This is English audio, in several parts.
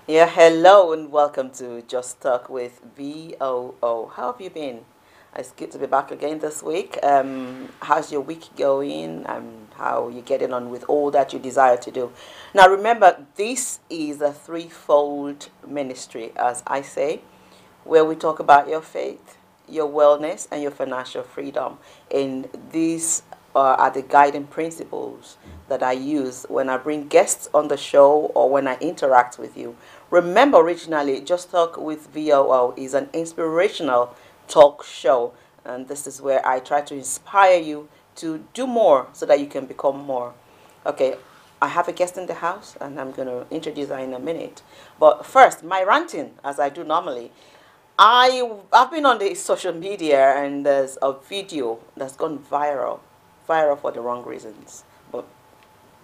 Yeah, hello and welcome to Just Talk with VOO. How have you been? It's good to be back again this week. How's your week going? How you getting on with all that you desire to do? Now, remember, this is a threefold ministry, as I say, where we talk about your faith, your wellness, and your financial freedom. And these are the guiding principles that I use when I bring guests on the show or when I interact with you. Remember, originally, Just Talk with VOO is an inspirational talk show, and this is where I try to inspire you to do more so that you can become more. Okay, I have a guest in the house, and I'm going to introduce her in a minute. But first, my ranting, as I do normally. I've been on the social media, and there's a video that's gone viral for the wrong reasons. But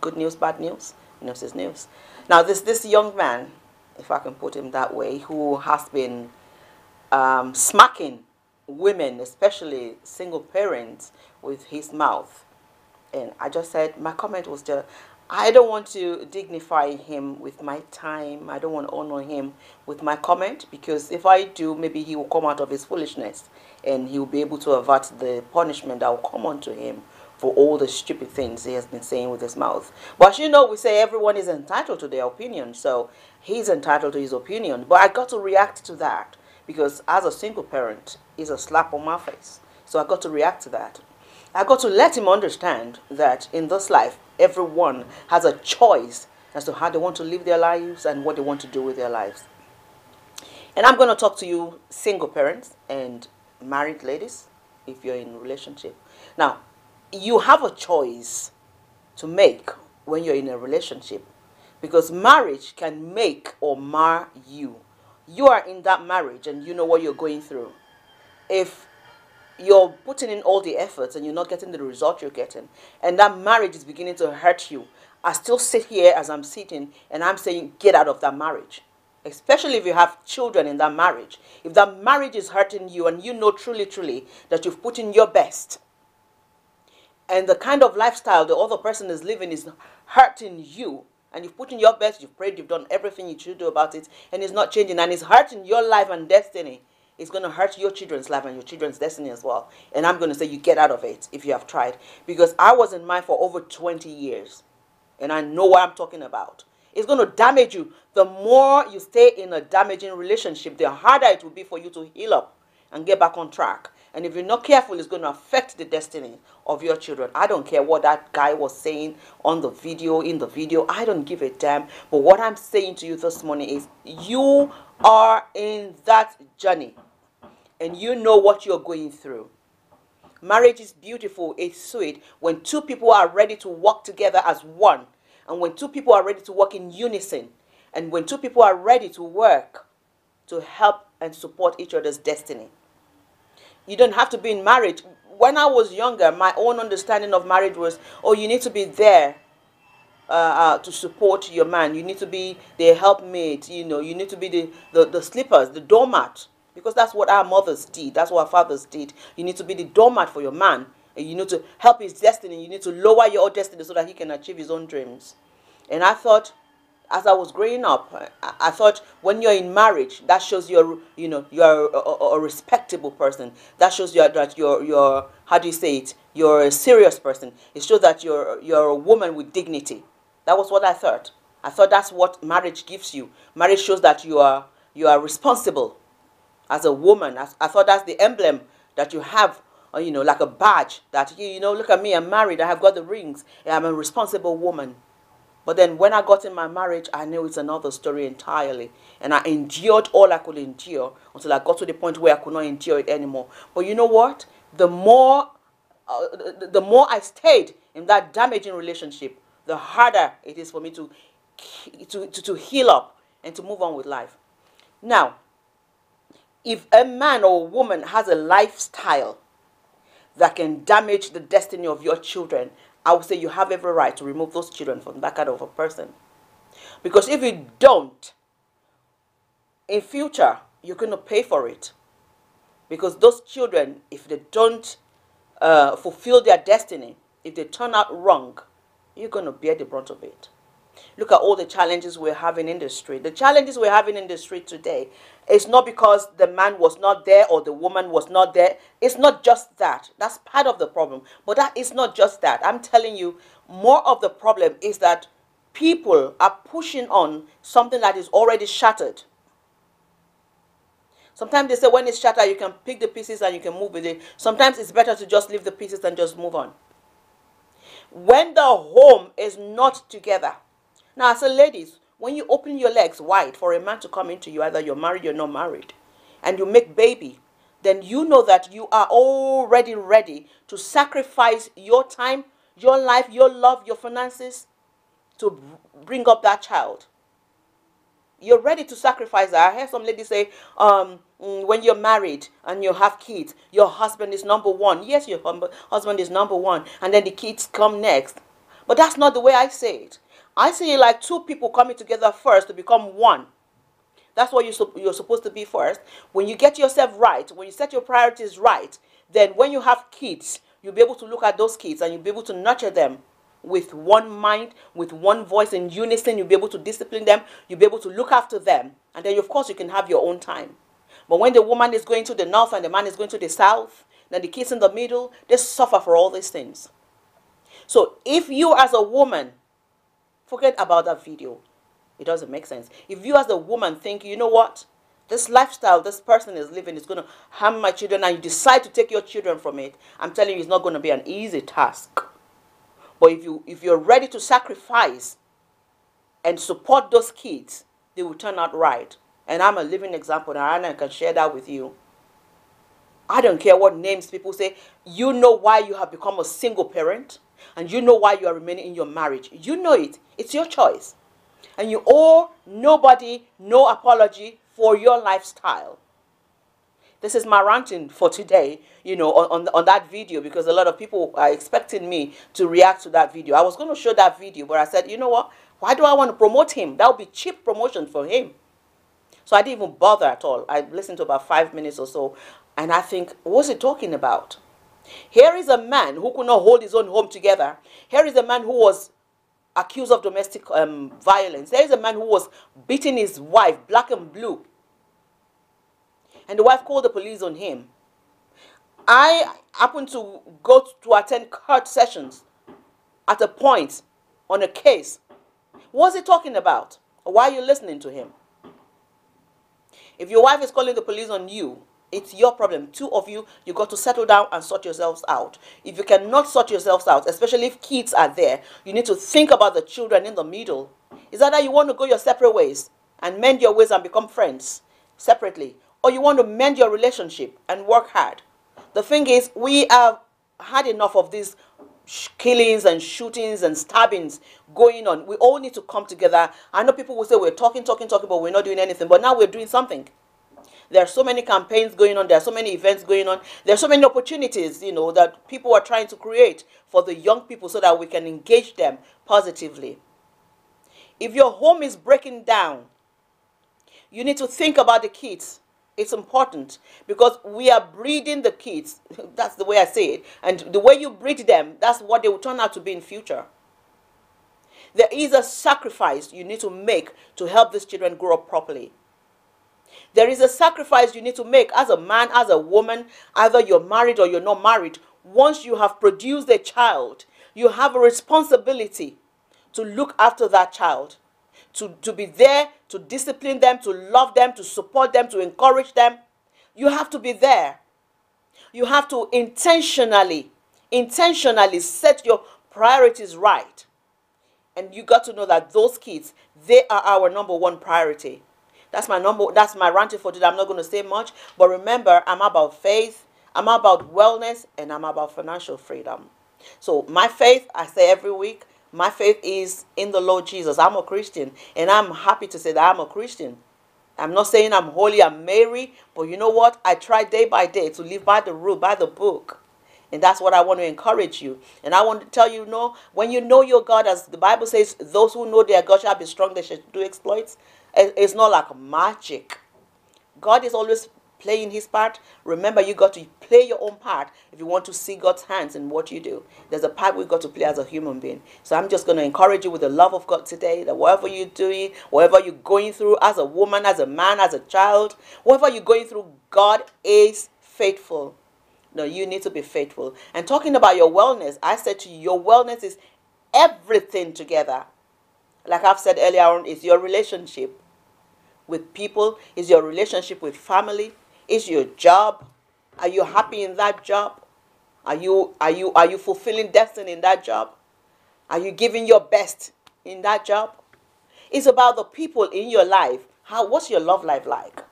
good news, bad news, news is news. Now this young man, if I can put him that way, who has been smacking women, especially single parents, with his mouth. And I just said, my comment was just, I don't want to dignify him with my time. I don't want to honor him with my comment, because if I do, maybe he will come out of his foolishness and he will be able to avert the punishment that will come onto him for all the stupid things he has been saying with his mouth. But you know, we say everyone is entitled to their opinion, so he's entitled to his opinion. But I got to react to that because as a single parent, it's a slap on my face. So I got to react to that. I got to let him understand that in this life, everyone has a choice as to how they want to live their lives and what they want to do with their lives. And I'm going to talk to you single parents and married ladies if you're in a relationship. Now, you have a choice to make when you're in a relationship, because marriage can make or mar you. You are in that marriage and you know what you're going through. If you're putting in all the efforts and you're not getting the result you're getting, and that marriage is beginning to hurt you, I still sit here as I'm sitting and I'm saying, get out of that marriage. Especially if you have children in that marriage. If that marriage is hurting you and you know truly that you've put in your best, and the kind of lifestyle the other person is living is hurting you, and you've put in your best, you've prayed, you've done everything you should do about it, and it's not changing, and it's hurting your life and destiny, it's going to hurt your children's life and your children's destiny as well. And I'm going to say you get out of it if you have tried. Because I was in mine for over 20 years. And I know what I'm talking about. It's going to damage you. The more you stay in a damaging relationship, the harder it will be for you to heal up and get back on track. And if you're not careful, it's going to affect the destiny of your children. I don't care what that guy was saying on the video, in the video. I don't give a damn. But what I'm saying to you this morning is you are in that journey. And you know what you're going through. Marriage is beautiful. It's sweet when two people are ready to work together as one. And when two people are ready to work in unison. And when two people are ready to work to help and support each other's destiny. You don't have to be in marriage. When I was younger, my own understanding of marriage was, oh, you need to be there to support your man. You need to be the helpmate. You know, you need to be the slippers, the doormat. Because that's what our mothers did. That's what our fathers did. You need to be the doormat for your man. And you need to help his destiny. You need to lower your own destiny so that he can achieve his own dreams. And I thought, as I was growing up, I thought when you're in marriage, that shows you're a respectable person. That shows that you're how do you say it? You're a serious person. It shows that you're a woman with dignity. That was what I thought. I thought that's what marriage gives you. Marriage shows that you are responsible as a woman. I thought that's the emblem that you have, like a badge that, look at me, I'm married, I have got the rings, I'm a responsible woman. But then when I got in my marriage, I knew it's another story entirely. And I endured all I could endure until I got to the point where I could not endure it anymore. But you know what? The more I stayed in that damaging relationship, the harder it is for me to heal up and to move on with life. Now, if a man or a woman has a lifestyle that can damage the destiny of your children, I would say you have every right to remove those children from that kind of a person. Because if you don't, in future, you're going to pay for it. Because those children, if they don't fulfill their destiny, if they turn out wrong, you're going to bear the brunt of it. Look at all the challenges we're having in the street. The challenges we're having in the street today is not because the man was not there or the woman was not there. It's not just that. That's part of the problem. But that is not just that. I'm telling you, more of the problem is that people are pushing on something that is already shattered. Sometimes they say when it's shattered, you can pick the pieces and you can move with it. Sometimes it's better to just leave the pieces and just move on. When the home is not together. Now, as a ladies, when you open your legs wide for a man to come into you, either you're married or not married, and you make baby, then you know that you are already ready to sacrifice your time, your life, your love, your finances to bring up that child. You're ready to sacrifice that. I heard some ladies say, when you're married and you have kids, your husband is number one. Yes, your husband is number one. And then the kids come next. But that's not the way I say it. I see it like two people coming together first to become one. That's what you're supposed to be first. When you get yourself right, when you set your priorities right, then when you have kids, you'll be able to look at those kids and you'll be able to nurture them with one mind, with one voice in unison. You'll be able to discipline them. You'll be able to look after them. And then, of course, you can have your own time. But when the woman is going to the north and the man is going to the south, then the kids in the middle, they suffer for all these things. So if you as a woman, forget about that video. It doesn't make sense. If you as a woman think, you know what, this lifestyle this person is living is going to harm my children, and you decide to take your children from it, I'm telling you, it's not going to be an easy task. But if you're ready to sacrifice and support those kids, they will turn out right. And I'm a living example, and I can share that with you. I don't care what names people say. You know why you have become a single parent, and you know why you are remaining in your marriage. You know it. It's your choice. And you owe nobody no apology for your lifestyle. This is my ranting for today, you know, on that video, because a lot of people are expecting me to react to that video. I was going to show that video, but I said, you know what? Why do I want to promote him? That would be cheap promotion for him. So I didn't even bother at all. I listened to about 5 minutes or so, and I think, what's he talking about? Here is a man who could not hold his own home together. Here is a man who was accused of domestic violence. There is a man who was beating his wife black and blue. And the wife called the police on him. I happened to go to attend court sessions at a point on a case. What's he talking about? Why are you listening to him? If your wife is calling the police on you, it's your problem. Two of you, you got to settle down and sort yourselves out. If you cannot sort yourselves out, especially if kids are there, you need to think about the children in the middle. Is that you want to go your separate ways and mend your ways and become friends separately? Or you want to mend your relationship and work hard? The thing is, we have had enough of these killings and shootings and stabbings going on. We all need to come together. I know people will say we're talking, but we're not doing anything. But now we're doing something. There are so many campaigns going on. There are so many events going on. There are so many opportunities, you know, that people are trying to create for the young people so that we can engage them positively. If your home is breaking down, you need to think about the kids. It's important because we are breeding the kids. That's the way I say it. And the way you breed them, that's what they will turn out to be in future. There is a sacrifice you need to make to help these children grow up properly. There is a sacrifice you need to make as a man, as a woman, either you're married or you're not married. Once you have produced a child, you have a responsibility to look after that child, to be there, to discipline them, to love them, to support them, to encourage them. You have to be there. You have to intentionally set your priorities right. And you got to know that those kids, they are our number one priority. That's my ranting for today. I'm not going to say much, but remember, I'm about faith, I'm about wellness, and I'm about financial freedom. So my faith, I say every week, my faith is in the Lord Jesus. I'm a Christian, and I'm happy to say that I'm a Christian. I'm not saying I'm holy, I'm Mary, but you know what? I try day by day to live by the rule, by the book. And that's what I want to encourage you. And I want to tell you, when you know your God, as the Bible says, those who know their God shall be strong, they shall do exploits. It's not like magic. God is always playing his part. Remember, you got to play your own part if you want to see God's hands in what you do. There's a part we've got to play as a human being. So I'm just going to encourage you with the love of God today, that whatever you're doing, whatever you're going through as a woman, as a man, as a child, whatever you're going through, God is faithful. No, you need to be faithful. And talking about your wellness, I said to you, your wellness is everything together. Like I've said earlier on, it's your relationship with people, is your relationship with family, is your job. Are you happy in that job? Are you fulfilling destiny in that job? Are you giving your best in that job? It's about the people in your life. What's your love life like?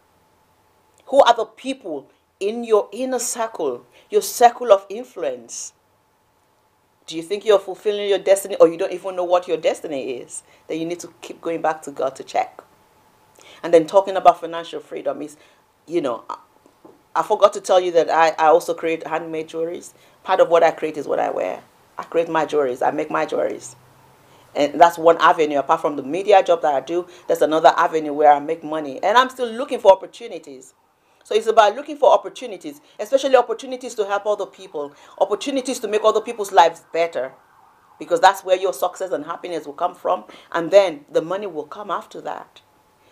Who are the people in your inner circle, your circle of influence? Do you think you're fulfilling your destiny, or you don't even know what your destiny is? Then you need to keep going back to God to check. And then talking about financial freedom is, I forgot to tell you that I also create handmade jewelries. Part of what I create is what I wear. I create my jewelries. I make my jewelries. And that's one avenue. Apart from the media job that I do, there's another avenue where I make money. And I'm still looking for opportunities. So it's about looking for opportunities, especially opportunities to help other people, opportunities to make other people's lives better, because that's where your success and happiness will come from. And then the money will come after that.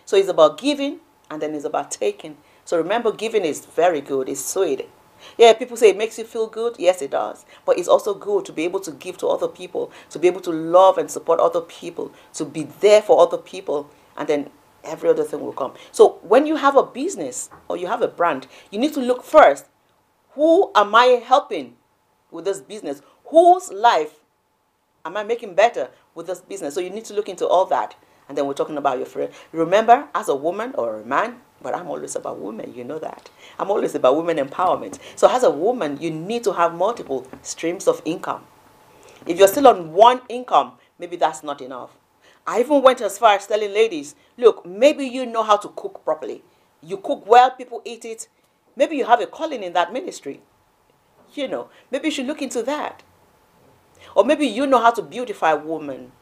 So it's about giving, and then it's about taking. So remember, giving is very good. It's sweet. Yeah, people say it makes you feel good. Yes, it does. But it's also good to be able to give to other people, to be able to love and support other people, to be there for other people, and then every other thing will come. So when you have a business or you have a brand, you need to look first. Who am I helping with this business? Whose life am I making better with this business? So you need to look into all that. And then we're talking about your friend. Remember, as a woman or a man, but I'm always about women, you know that. I'm always about women empowerment. So as a woman, you need to have multiple streams of income. If you're still on one income, maybe that's not enough. I even went as far as telling ladies, look, maybe you know how to cook properly. You cook well, people eat it. Maybe you have a calling in that ministry. Maybe you should look into that. Or maybe you know how to beautify a woman.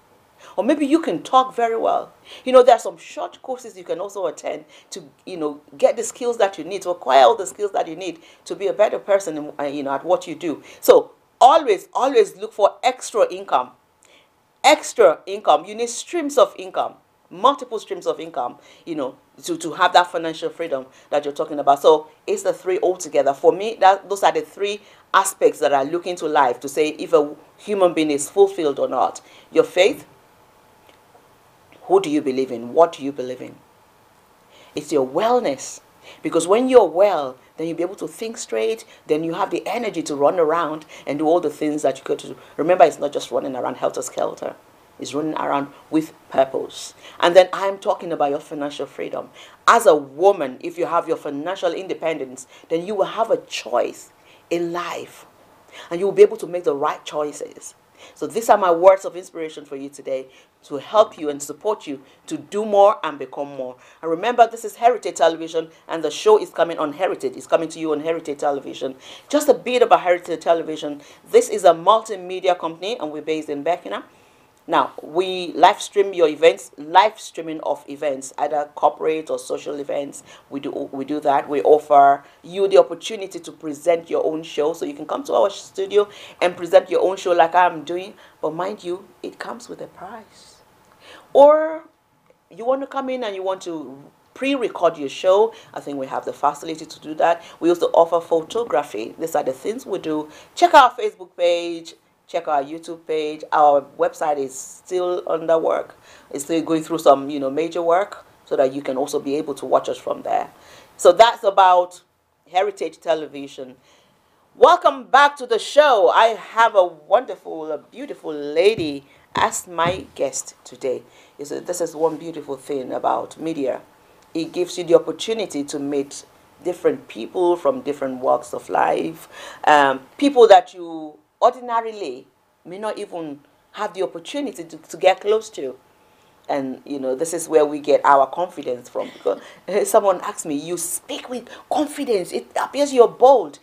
Or maybe you can talk very well. There are some short courses you can also attend to, get the skills that you need, to acquire all the skills that you need to be a better person, at what you do. So always look for extra income. Extra income. You need streams of income, multiple streams of income, to have that financial freedom that you're talking about. So it's the three altogether. For me, those are the three aspects that I look into life to say if a human being is fulfilled or not. Your faith. Who do you believe in? What do you believe in? It's your wellness. Because when you're well, then you'll be able to think straight. Then you have the energy to run around and do all the things that you could do. Remember, it's not just running around helter-skelter. It's running around with purpose. And then I'm talking about your financial freedom. As a woman, if you have your financial independence, then you will have a choice in life. And you will be able to make the right choices. So these are my words of inspiration for you today, to help you and support you to do more and become more. And remember, this is Heritage Television, and the show is coming on Heritage. It's coming to you on Heritage Television. Just a bit about Heritage Television. This is a multimedia company, and we're based in Beckenham. Now, we live stream your events, live streaming of events, either corporate or social events. We do that. We offer you the opportunity to present your own show. So you can come to our studio and present your own show like I'm doing. But mind you, it comes with a price. Or you want to come in and you want to pre-record your show. I think we have the facility to do that. We also offer photography. These are the things we do. Check our Facebook page. Check our YouTube page. Our website is still under work. It's still going through some, major work, so that you can also be able to watch us from there. So that's about Heritage Television. Welcome back to the show. I have a wonderful, a beautiful lady as my guest today. This is one beautiful thing about media. It gives you the opportunity to meet different people from different walks of life, people that you ordinarily may not even have the opportunity to get close to. And this is where we get our confidence from, because someone asked me, you speak with confidence, it appears you're bold.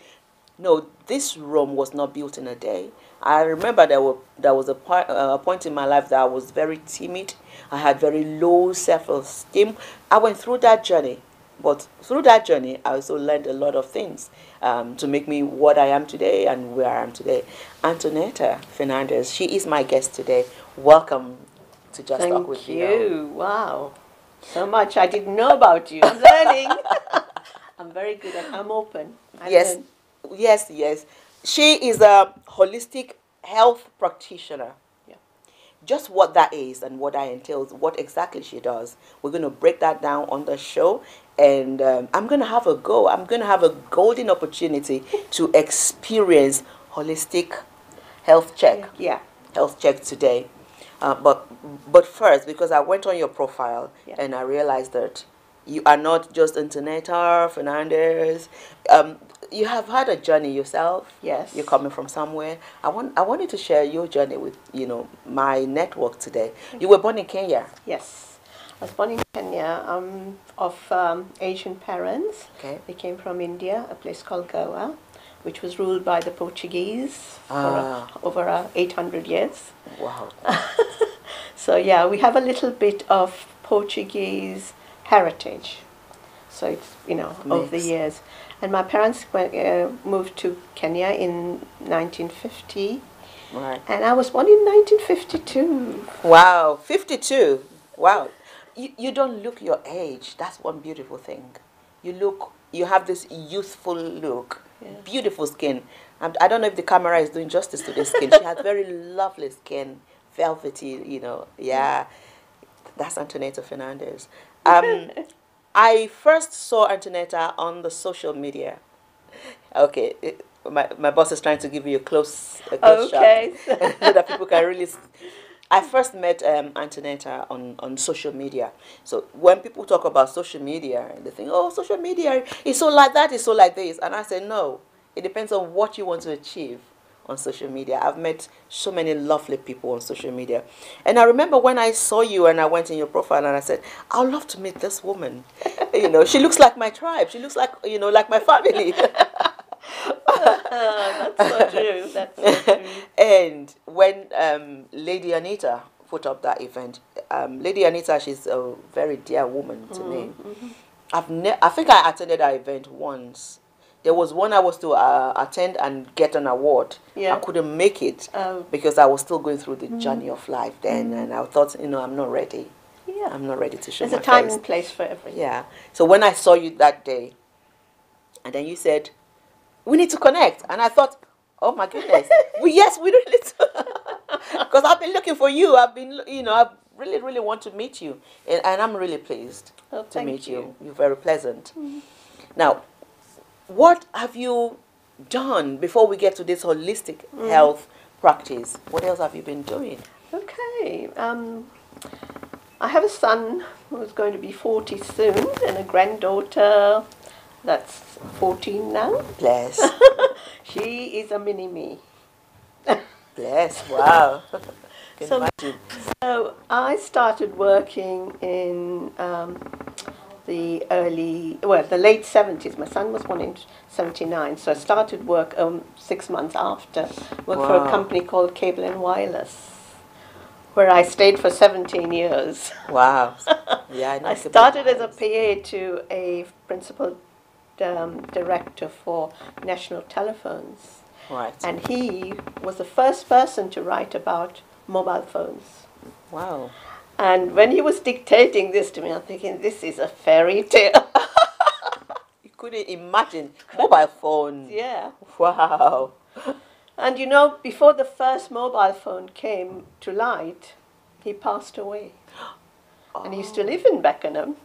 No, this room was not built in a day. I remember there was a point in my life that I was very timid. I had very low self-esteem. I went through that journey. But through that journey, I also learned a lot of things to make me what I am today and where I am today. Antonetta Fernandes, she is my guest today. Welcome to Just Talk with Thank VO. you. Wow. So much I didn't know about you. I'm learning. I'm very good at, I'm open. Yes, yes. She is a holistic health practitioner. Yeah. Just what that is and what that entails, what exactly she does. We're going to break that down on the show, and I'm going to have a go. I'm going to have a golden opportunity to experience holistic health check. Yeah. Health check today. But first, because I went on your profile and I realized that you are not just Antonetta Fernandes. You have had a journey yourself. Yes. You're coming from somewhere. I wanted to share your journey with my network today. You were born in Kenya. Yes. I was born in Kenya of Asian parents. Okay. They came from India, a place called Goa, which was ruled by the Portuguese for over 800 years. Wow. So yeah, we have a little bit of Portuguese heritage. So it's, over the years. And my parents moved to Kenya in 1950. Right. And I was born in 1952. Wow, 52. Wow. You don't look your age. That's one beautiful thing. You have this youthful look. Yeah. Beautiful skin. I don't know if the camera is doing justice to the skin. She has very lovely skin, velvety, Yeah, that's Antonetta Fernandes. I first saw Antonetta on the social media. Okay, my boss is trying to give you a close shot so that people can really. I first met Antonetta on social media. So when people talk about social media, they think, oh, social media is so like that, it's so like this. And I say, no, it depends on what you want to achieve on social media. I've met so many lovely people on social media. And I remember when I saw you and I went in your profile and I said, I'd love to meet this woman. She looks like my tribe. She looks like, like my family. That's so true. That's so true. And when Lady Anita put up that event, Lady Anita, she's a very dear woman to me. Mm-hmm. I think I attended that event once. There was one I was to attend and get an award. Yeah. I couldn't make it because I was still going through the journey of life then, and I thought, I'm not ready. Yeah. I'm not ready to show my face. There's a time and place for everything. Yeah. So when I saw you that day, and then you said, we need to connect. And I thought, oh my goodness. we really need to. Because I've been looking for you. I've been, I really, really want to meet you. And I'm really pleased to meet you. You're very pleasant. Mm-hmm. Now, what have you done before we get to this holistic health practice? What else have you been doing? Okay. I have a son who's going to be 40 soon and a granddaughter that's 14 now. Bless. She is a mini-me. Bless. Wow. So I started working in the late 70s. My son was born in 79, so I started work 6 months after. Worked for a company called Cable and Wireless, where I stayed for 17 years. Wow. Yeah, I started as a PA to a principal director for National Telephones. Right. And he was the first person to write about mobile phones. Wow. And when he was dictating this to me, I'm thinking, this is a fairy tale. You couldn't imagine mobile phones. Yeah. Wow. And before the first mobile phone came to light, he passed away. Oh. And he used to live in Beckenham.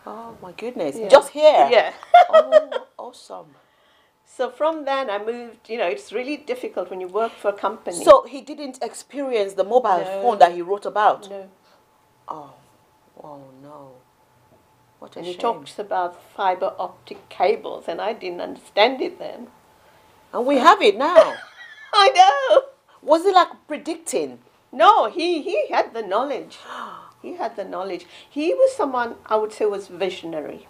Oh my goodness. Yeah. Just here? Yeah. Oh, awesome. So from then I moved, it's really difficult when you work for a company. So he didn't experience the mobile phone that he wrote about? No. Oh no. What a shame. And he talks about fiber optic cables, and I didn't understand it then. And we have it now. I know. Was it like predicting? No, he had the knowledge. He had the knowledge. He was someone I would say was visionary.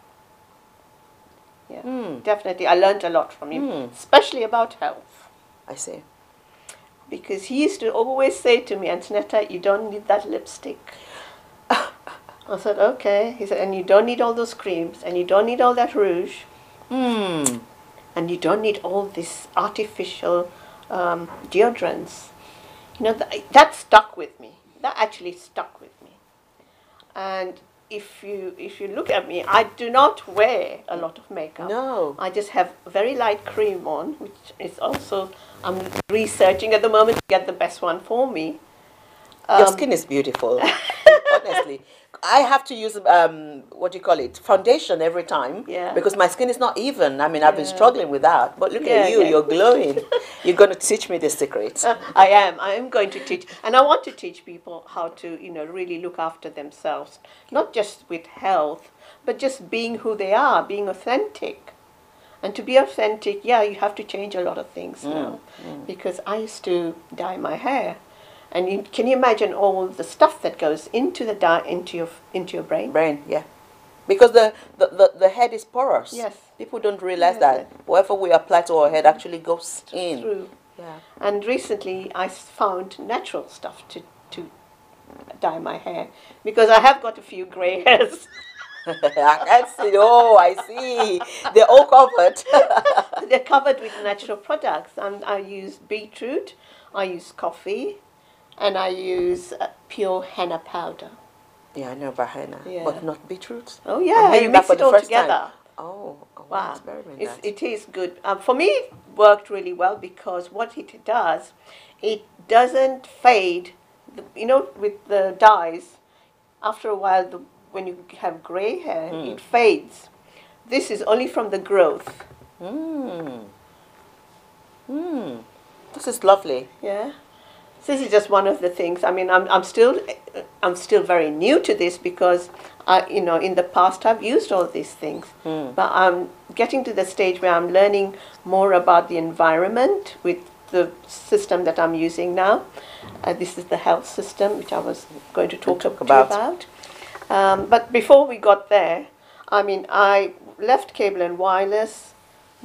Yeah, definitely. I learned a lot from him, especially about health. I see. Because he used to always say to me, Antonetta, you don't need that lipstick. I said, okay. He said, and you don't need all those creams, and you don't need all that rouge, Hmm. and you don't need all this artificial deodorants. You know, that stuck with me. That actually stuck with me. And if you look at me, I do not wear a lot of makeup. No. I just have very light cream on, which is also, I'm researching at the moment to get the best one for me. Your skin is beautiful. Honestly, I have to use what do you call it, foundation every time, Yeah. because my skin is not even. I mean, I've been struggling with that. But look Yeah, at you, yeah. you're glowing. You're going to teach me the secret. I am. I am going to teach, and I want to teach people how to, really look after themselves, not just with health, but just being who they are, being authentic. And to be authentic, yeah, you have to change a lot of things now, because I used to dye my hair, and can you imagine all the stuff that goes into the dye into your brain? Brain, yeah. Because the head is porous. Yes. People don't realize Yes, that whatever we apply to our head actually goes in. Through. Yeah. And recently I found natural stuff to dye my hair, because I have got a few grey hairs. I can see. Oh, I see. They're all covered. They're covered with natural products, and I use beetroot, I use coffee, and I use pure henna powder. Yeah, I know about henna, Yeah. but not beetroot. Oh yeah, you mix it all together. Oh, I want to Wow, experiment that. it is good. For me, it worked really well, because what it does, it doesn't fade. With the dyes, after a while, when you have grey hair, it fades. This is only from the growth. This is lovely. Yeah. This is just one of the things. I mean, I'm still very new to this, because in the past I've used all these things, but I'm getting to the stage where I'm learning more about the environment with the system that I'm using now. This is the health system, which I was going to talk about. But before we got there, I mean, I left cable and wireless,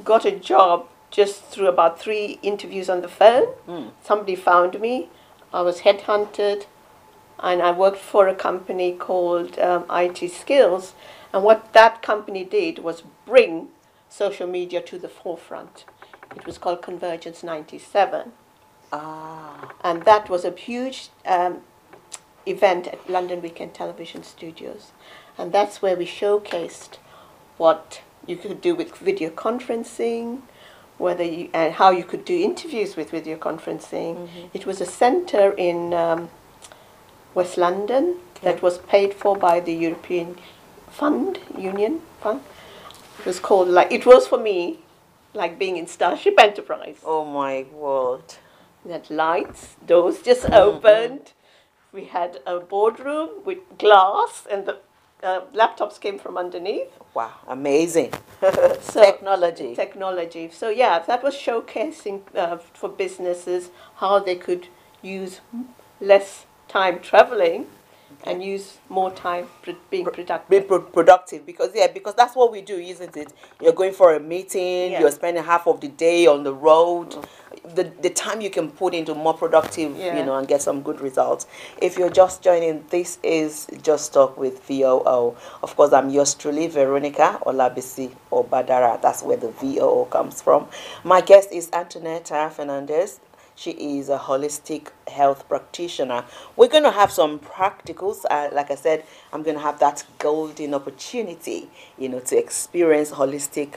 got a job just through about 3 interviews on the phone. Somebody found me. I was headhunted, and I worked for a company called IT Skills. And what that company did was bring social media to the forefront. It was called Convergence 97. And that was a huge event at London Weekend Television Studios. And that's where we showcased what you could do with video conferencing, and how you could do interviews with video conferencing. It was a centre in West London that was paid for by the European Union Fund. It was for me like being in Starship Enterprise. Oh my word. We had lights, doors just opened. We had a boardroom with glass, and the laptops came from underneath. Wow, amazing. So, Technology. So yeah, that was showcasing for businesses how they could use less time traveling and use more time being productive. Be productive, because that's what we do, isn't it? You're going for a meeting, you're spending half of the day on the road. The time you can put into more productive, and get some good results. If you're just joining, this is Just Talk with VOO. Of course, I'm yours truly, Veronica Olabisi Obadara. That's where the VOO comes from. My guest is Antonetta Fernandes. She is a holistic health practitioner. We're going to have some practicals. Like I said, I'm going to have that golden opportunity, to experience holistic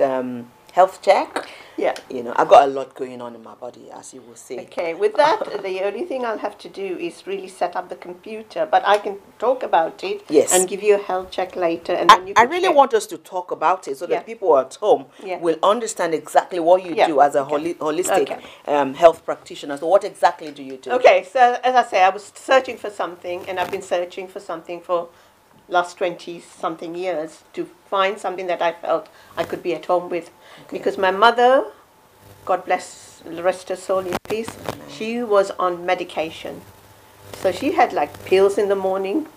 health check. Yeah. I've got a lot going on in my body, as you will see. Okay, with that, the only thing I'll have to do is really set up the computer, but I can talk about it and give you a health check later. And then I really want us to talk about it so that people at home will understand exactly what you do as a holistic health practitioner. So what exactly do you do? Okay, so as I say, I was searching for something, and I've been searching for something for last 20-something years to find something that I felt I could be at home with. Because my mother, God bless, rest her soul in peace, she was on medication. So she had like pills in the morning,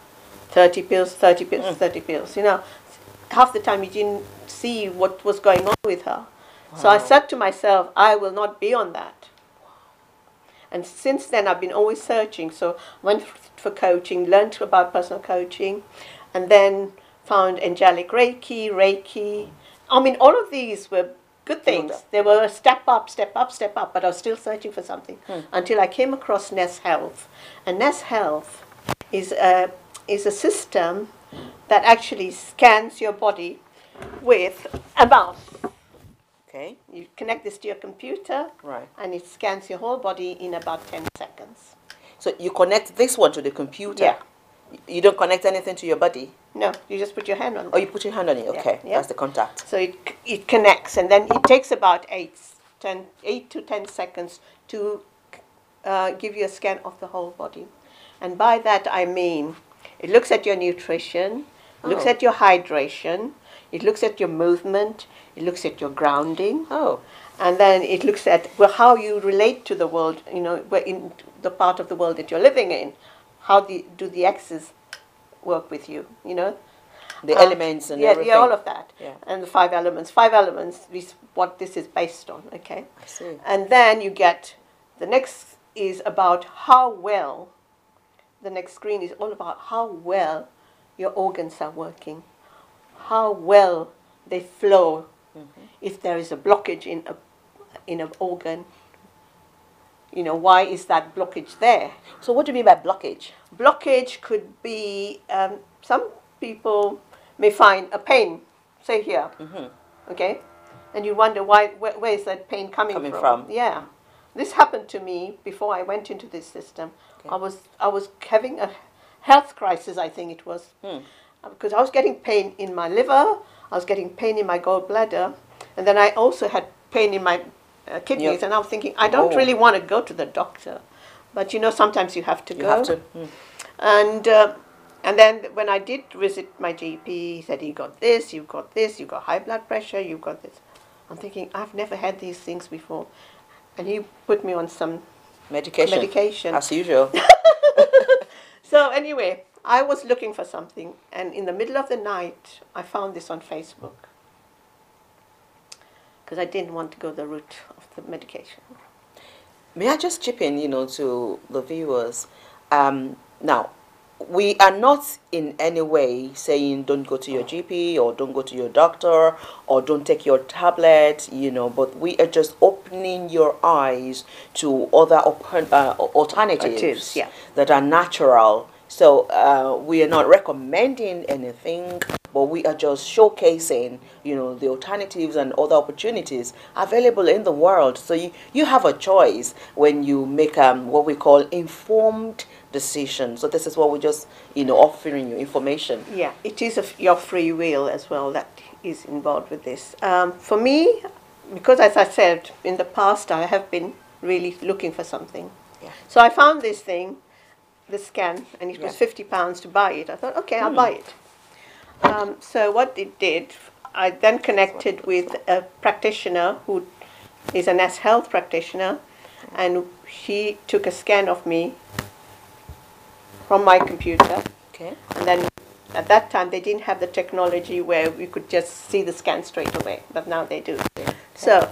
30 pills, 30 pills, 30 pills. Half the time you didn't see what was going on with her. Wow. So I said to myself, I will not be on that. And since then I've been always searching. So went for coaching, learned about personal coaching, and then found angelic Reiki. I mean, all of these were good things. They were a step up, step up, step up, but I was still searching for something until I came across Nest Health. And Nest Health is a system that actually scans your body with a mouse. Okay. You connect this to your computer, Right. and it scans your whole body in about 10 seconds. So you connect this one to the computer. Yeah. You don't connect anything to your body? No, you just put your hand on it. Oh, you put your hand on it. Okay. Yeah. That's the contact. So it connects, and then it takes about 8 to 10 seconds to give you a scan of the whole body. And by that I mean, it looks at your nutrition, looks at your hydration, it looks at your movement, it looks at your grounding. Oh. And then it looks at how you relate to the world, you know, in the part of the world that you're living in. How do the axes work with you, you know? The elements and everything. Yeah, all of that. Yeah. And the 5 elements. 5 elements is what this is based on, okay? I see. And then you get, the next is about how well, the next screen is all about how well your organs are working, how well they flow. If there is a blockage in an organ, you know, why is that blockage there? So what do you mean by blockage? Blockage could be, some people may find a pain, say here, okay? And you wonder where is that pain coming from? Yeah. This happened to me before I went into this system. Okay. I was having a health crisis, I think it was, because I was getting pain in my liver, I was getting pain in my gallbladder, and then I also had pain in my kidneys, and I was thinking, I don't really want to go to the doctor, but you know, sometimes you have to go. Have to. And then when I did visit my GP, he said, you got this, you've got this, you've got high blood pressure, you've got this. I'm thinking, I've never had these things before. And he put me on some medication. As usual. So anyway, I was looking for something, and in the middle of the night, I found this on Facebook. Because I didn't want to go the route of the medication. May I just chip in, you know, to the viewers? Now, we are not in any way saying don't go to your GP or don't go to your doctor or don't take your tablet, you know, but we are just opening your eyes to other alternatives that are natural. So we are not recommending anything, but we are just showcasing, you know, the alternatives and other opportunities available in the world. So you have a choice when you make what we call informed decision. So this is what we're just, you know, offering you information. Yeah, it is your free will as well that is involved with this. For me, because as I said, in the past I have been really looking for something. Yeah. So I found this thing, the scan, and it was £50 to buy it. I thought, okay, I'll buy it. So what it did, I then connected with a practitioner who is a Nest Health practitioner, and she took a scan of me from my computer. Okay. And then at that time they didn't have the technology where we could just see the scan straight away, but now they do. Okay. So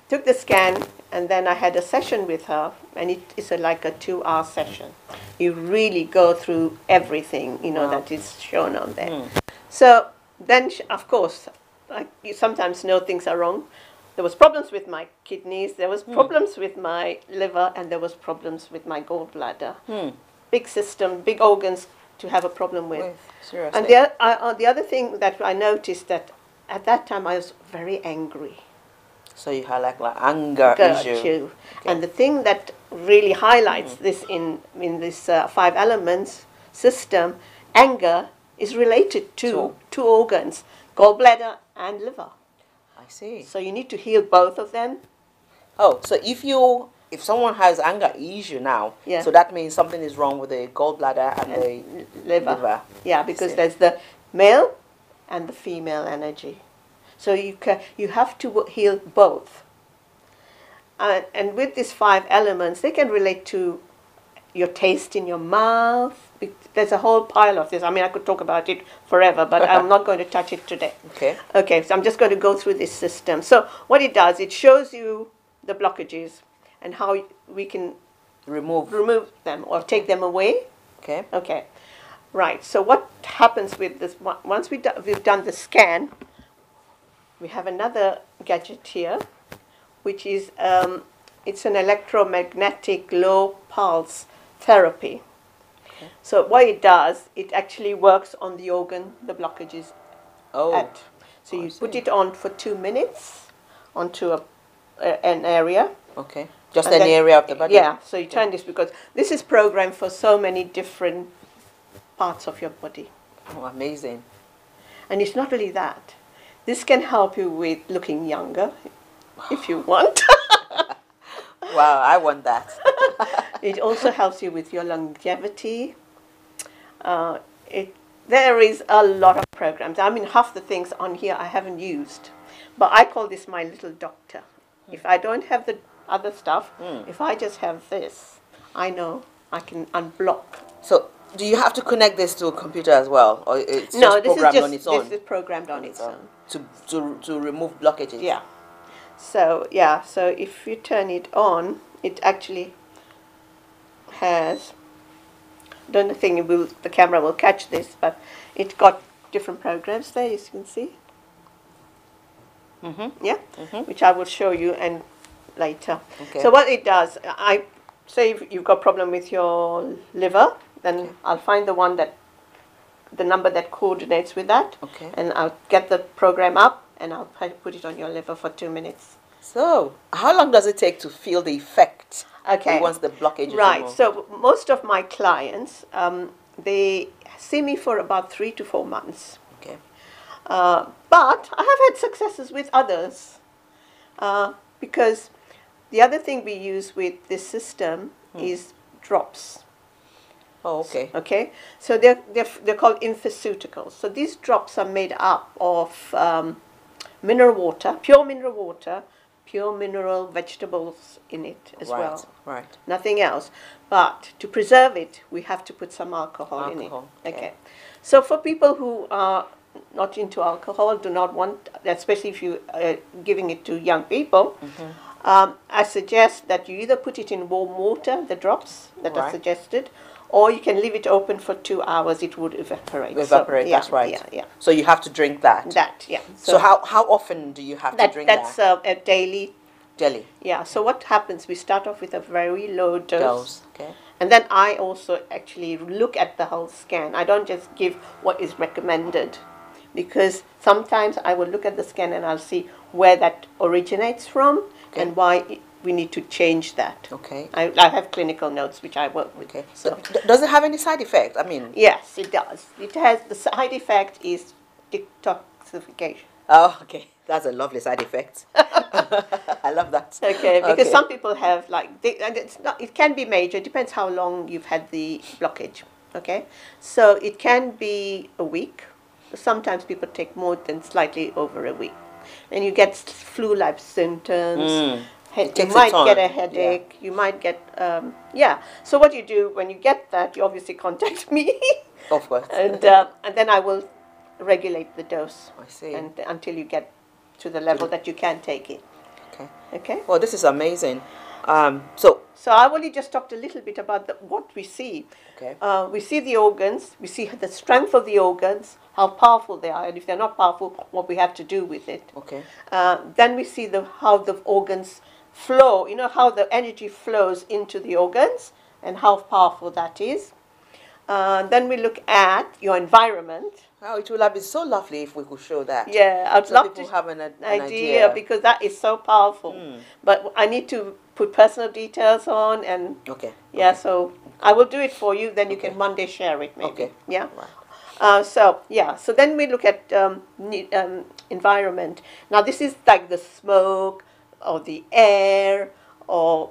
took the scan, and then I had a session with her, and it is like a 2-hour session. You really go through everything, you know, that is shown on there. So then, of course, you sometimes know things are wrong. There was problems with my kidneys, there was problems with my liver, and there was problems with my gallbladder. Big system, big organs to have a problem with. Seriously. And the other thing that I noticed, that at that time I was very angry. So you had like anger issue. Okay. And the thing that really highlights this in this 5 elements system, anger is related to 2 organs, gallbladder and liver. I see. So you need to heal both of them. Oh, so if someone has anger issue now, so that means something is wrong with the gallbladder and the liver. Yeah, because there's the male and the female energy. So you have to heal both. And with these 5 elements, they can relate to your taste in your mouth. There's a whole pile of this. I mean, I could talk about it forever, but I'm not going to touch it today. Okay, so I'm just going to go through this system. So what it does, it shows you the blockages and how we can remove them or take them away. Okay. Right. So what happens with this? Once we've done the scan, we have another gadget here, which is it's an electromagnetic low pulse therapy. Okay. So what it does, it actually works on the organ the blockage is at. So you put it on for 2 minutes onto an area. Okay. Just And an then- area of the body. Yeah, so you turn this because this is programmed for so many different parts of your body. Oh, amazing. And it's not really that. This can help you with looking younger, if you want. Wow, I want that. It also helps you with your longevity. There is a lot of programs. I mean, half the things on here I haven't used. But I call this my little doctor. If I don't have the other stuff, if I just have this, I know I can unblock. So, do you have to connect this to a computer as well, or it's No, just this programmed is on just its own? this is programmed on its own. To remove blockages. Yeah. So yeah, so if you turn it on, it actually has. Don't think the camera will catch this, but it's got different programs there, as you can see. Yeah, which I will show you and later. Okay. So what it does, I say if you've got problem with your liver, then I'll find the number that coordinates with that, Okay. and I'll get the program up and I'll put it on your liver for 2 minutes. So, how long does it take to feel the effect? Okay. Once the blockage is Right. removed? So most of my clients, they see me for about 3 to 4 months. Okay. But I have had successes with others because the other thing we use with this system is drops. Oh, okay. Okay, so they're called infaceuticals. So these drops are made up of mineral water, pure mineral vegetables in it as Right. well. Right. Nothing else. But to preserve it, we have to put some alcohol in it. Okay. Okay. So for people who are not into alcohol, do not want, especially if you are giving it to young people, I suggest that you either put it in warm water, the drops that are Right. suggested, or you can leave it open for 2 hours. It would evaporate. Evaporate. So, yeah, That's right. Yeah, yeah. So you have to drink that. That, yeah. So how often do you have to drink that's that? a daily. Jelly. Yeah. So what happens? We start off with a very low dose. Okay. And then I also actually look at the whole scan. I don't just give what is recommended, because sometimes I will look at the scan and I'll see where that originates from and why we need to change that. Okay. I have clinical notes which I work with. Okay. So Does it have any side effect? I mean. yes, it does. It has, the side effect is detoxification. Oh, okay. That's a lovely side effect. I love that. Okay, because Okay. some people have and it's not. It can be major. It depends how long you've had the blockage. Okay, so it can be a week. Sometimes people take more than slightly over a week, and you get flu-like symptoms. You takes might its get a time. headache. You might get So what you do when you get that, you obviously contact me, Of course. and then I will regulate the dose, I see. and until you get to the level that you can take it. Okay. Okay. Well, this is amazing. So. So I only just talked a little bit about what we see. Okay. We see the organs, we see the strength of the organs, how powerful they are, and if they're not powerful, what we have to do with it. Okay. Then we see how the organs flow, how the energy flows into the organs and how powerful that is. Then we look at your environment. Oh, it would have been so lovely if we could show that. Yeah, I'd So love people to have an idea idea. because that is so powerful. But I need to put personal details on, and Okay. yeah, so I will do it for you. Then you can Monday share it, maybe. Okay. Yeah. Right. So then we look at environment. Now this is like the smoke or the air or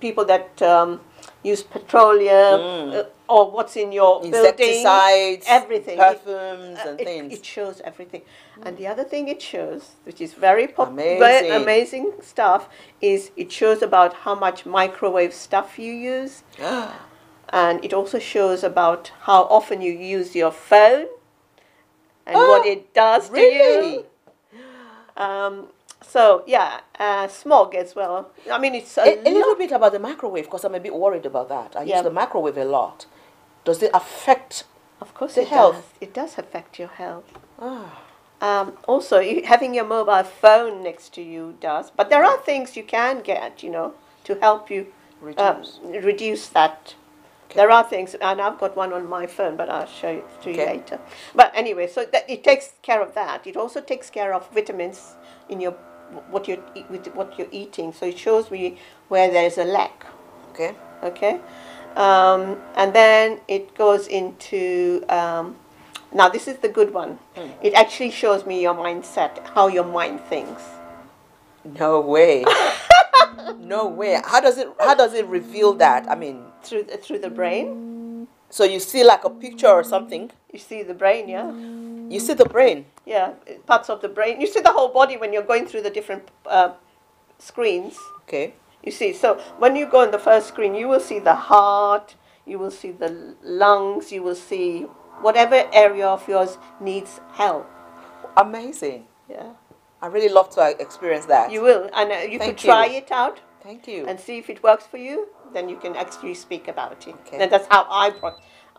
people that use petroleum or what's in your building. Insecticides, everything, perfumes, and things. It shows everything. And the other thing it shows, which is very Amazing. amazing stuff, is it shows about how much microwave stuff you use. And it also shows about how often you use your phone and what it does to you. So yeah, smog as well. I mean, it's A little bit about the microwave, because I'm a bit worried about that. I Yeah. use the microwave a lot. Does it affect Of course the it health? does. It does affect your health. Ah, Also, having your mobile phone next to you does. But there are things you can get, to help you reduce that. Okay. There are things, and I've got one on my phone, but I'll show it to you Okay. later. But anyway, so that it takes care of that. It also takes care of vitamins in your what you're eating. So it shows me where there's a lack. Okay. Okay, and then it goes into. Now this is the good one. It actually shows me your mindset, how your mind thinks. No way. No way. How does it reveal that? I mean, Through the brain. so you see like a picture or something? You see the brain, yeah. You see the brain? Yeah, parts of the brain. You see the whole body when you're going through the different screens. Okay. You see, so when you go on the first screen, you will see the heart, you will see the lungs, you will see whatever area of yours needs help. Amazing. Yeah. I really love to experience that. You will, and you could try it out. Thank you. And see if it works for you. Then you can actually speak about it. Okay. And that's how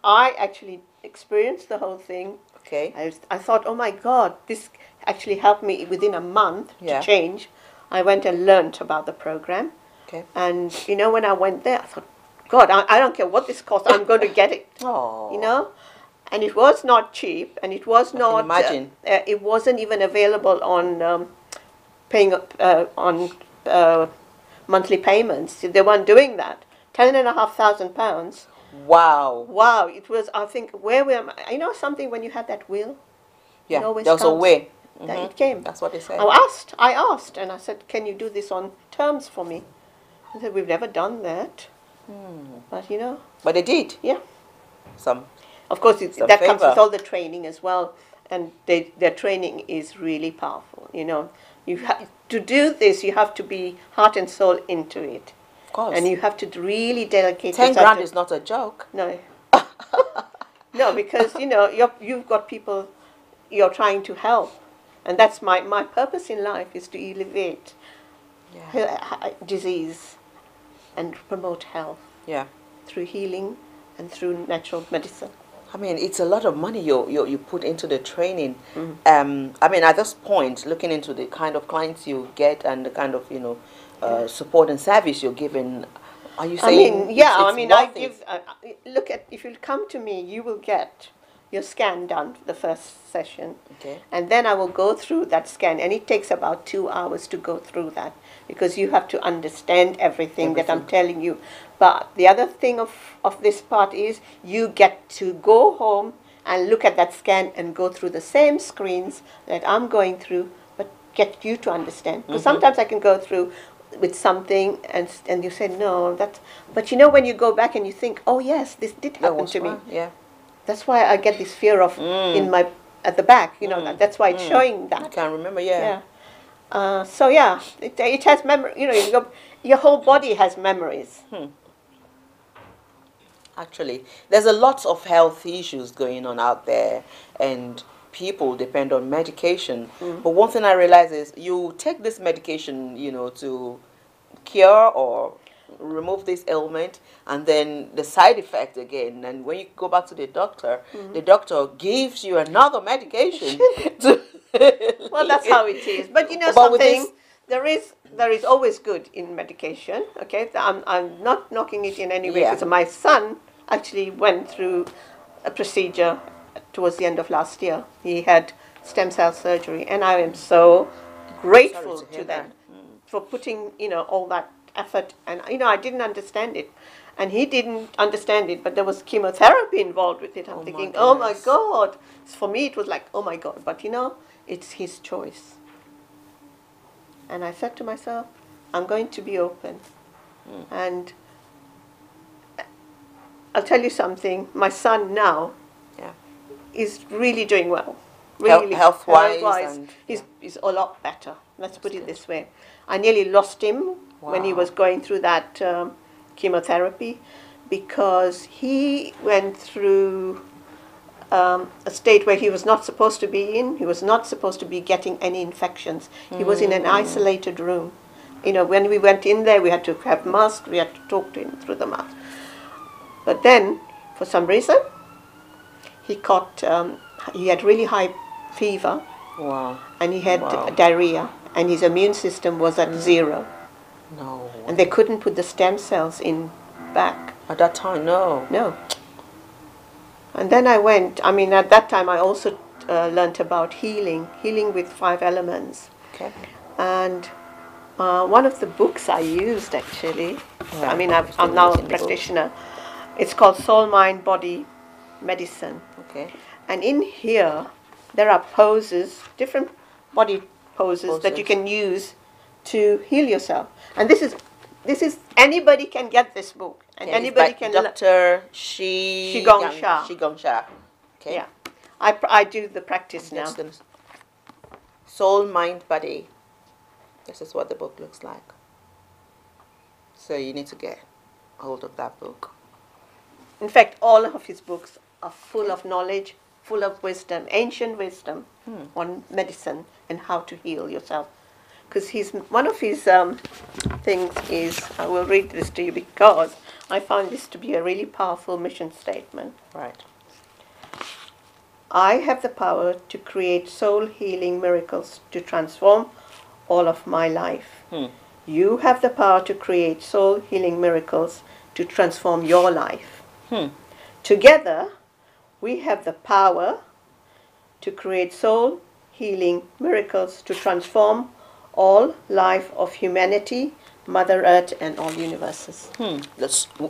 I actually experienced the whole thing. Okay. I thought, oh my God, this actually helped me within a month to change. I went and learnt about the program. Okay. And, when I went there, I thought, God, I don't care what this costs, I'm going to get it. Oh. And it was not cheap, and it was not. Imagine. It wasn't even available on paying on monthly payments. They weren't doing that. £10,500. Wow. Wow! It was. I think where we are. Something when you had that will. Yeah. It always There was a comes. way. That it came. That's what they said. I asked, and I said, "Can you do this on terms for me?" I said, "We've never done that." But But they did. Yeah. Some. Of course, Some that comes favor. with all the training as well, and their training is really powerful. To do this, you have to be heart and soul into it, Of course. and you have to really dedicate. 10 grand is not a joke. No. No, because you've got people you're trying to help, and that's my purpose in life is to alleviate disease and promote health Yeah. through healing and through natural medicine. I mean, it's a lot of money you put into the training. I mean, at this point, looking into the kind of clients you get and the kind of, support and service you're giving, are you saying I give, look at, if you come to me, you will get your scan done for the first session. Okay. And then I will go through that scan, and it takes about 2 hours to go through that, because you have to understand everything that I'm telling you. But the other thing of this part is you get to go home and look at that scan and go through the same screens that I'm going through, but get you to understand. Because sometimes I can go through with something and you say, no, that's... But when you go back and you think, oh yes, this did happen to me. Yeah. That's why I get this fear of at the back, that's why it's showing that. I can remember, yeah. So yeah, it has memory. Your whole body has memories. Actually, there's a lot of health issues going on out there, and people depend on medication. But one thing I realize is you take this medication, to cure or remove this ailment, and then the side effect again. And when you go back to the doctor gives you another medication. Well, that's how it is. But something, there is always good in medication. Okay, I'm not knocking it in any way, because my son actually went through a procedure towards the end of last year. He had stem cell surgery, and I am so grateful to them for putting all that effort. And I didn't understand it, and he didn't understand it, but there was chemotherapy involved with it. I'm thinking, oh my God. For me it was like, oh my God, but it's his choice. And I said to myself, I'm going to be open. And I'll tell you something, my son now is really doing well. Really, health-wise. He's a lot better. Let's put it this way. I nearly lost him when he was going through that chemotherapy, because he went through a state where he was not supposed to be in. He was not supposed to be getting any infections. He was in an isolated room. When we went in there, we had to have masks. We had to talk to him through the mask. But then, for some reason, he had really high fever. Wow. And he had Wow. diarrhea, and his immune system was at 0. No. And they couldn't put the stem cells in back. At that time, no. No. And then I went, at that time I also learnt about healing with 5 elements. Okay. And one of the books I used actually, Yeah. I'm now a practitioner, it's called Soul, Mind, Body Medicine. Okay. And in here, there are poses, different body poses that you can use to heal yourself. And this is anybody can get this book, and anybody can. Dr. Qigong Sha. Okay. Yeah, I do the practice now. Soul, mind, body. This is what the book looks like. So you need to get hold of that book. In fact, all of his books are full of knowledge, full of wisdom, ancient wisdom on medicine and how to heal yourself. Because one of his things is, I will read this to you because I found this to be a really powerful mission statement. Right. I have the power to create soul healing miracles to transform all of my life. You have the power to create soul healing miracles to transform your life. Together, we have the power to create soul healing miracles to transform all life of humanity, Mother Earth, and all universes.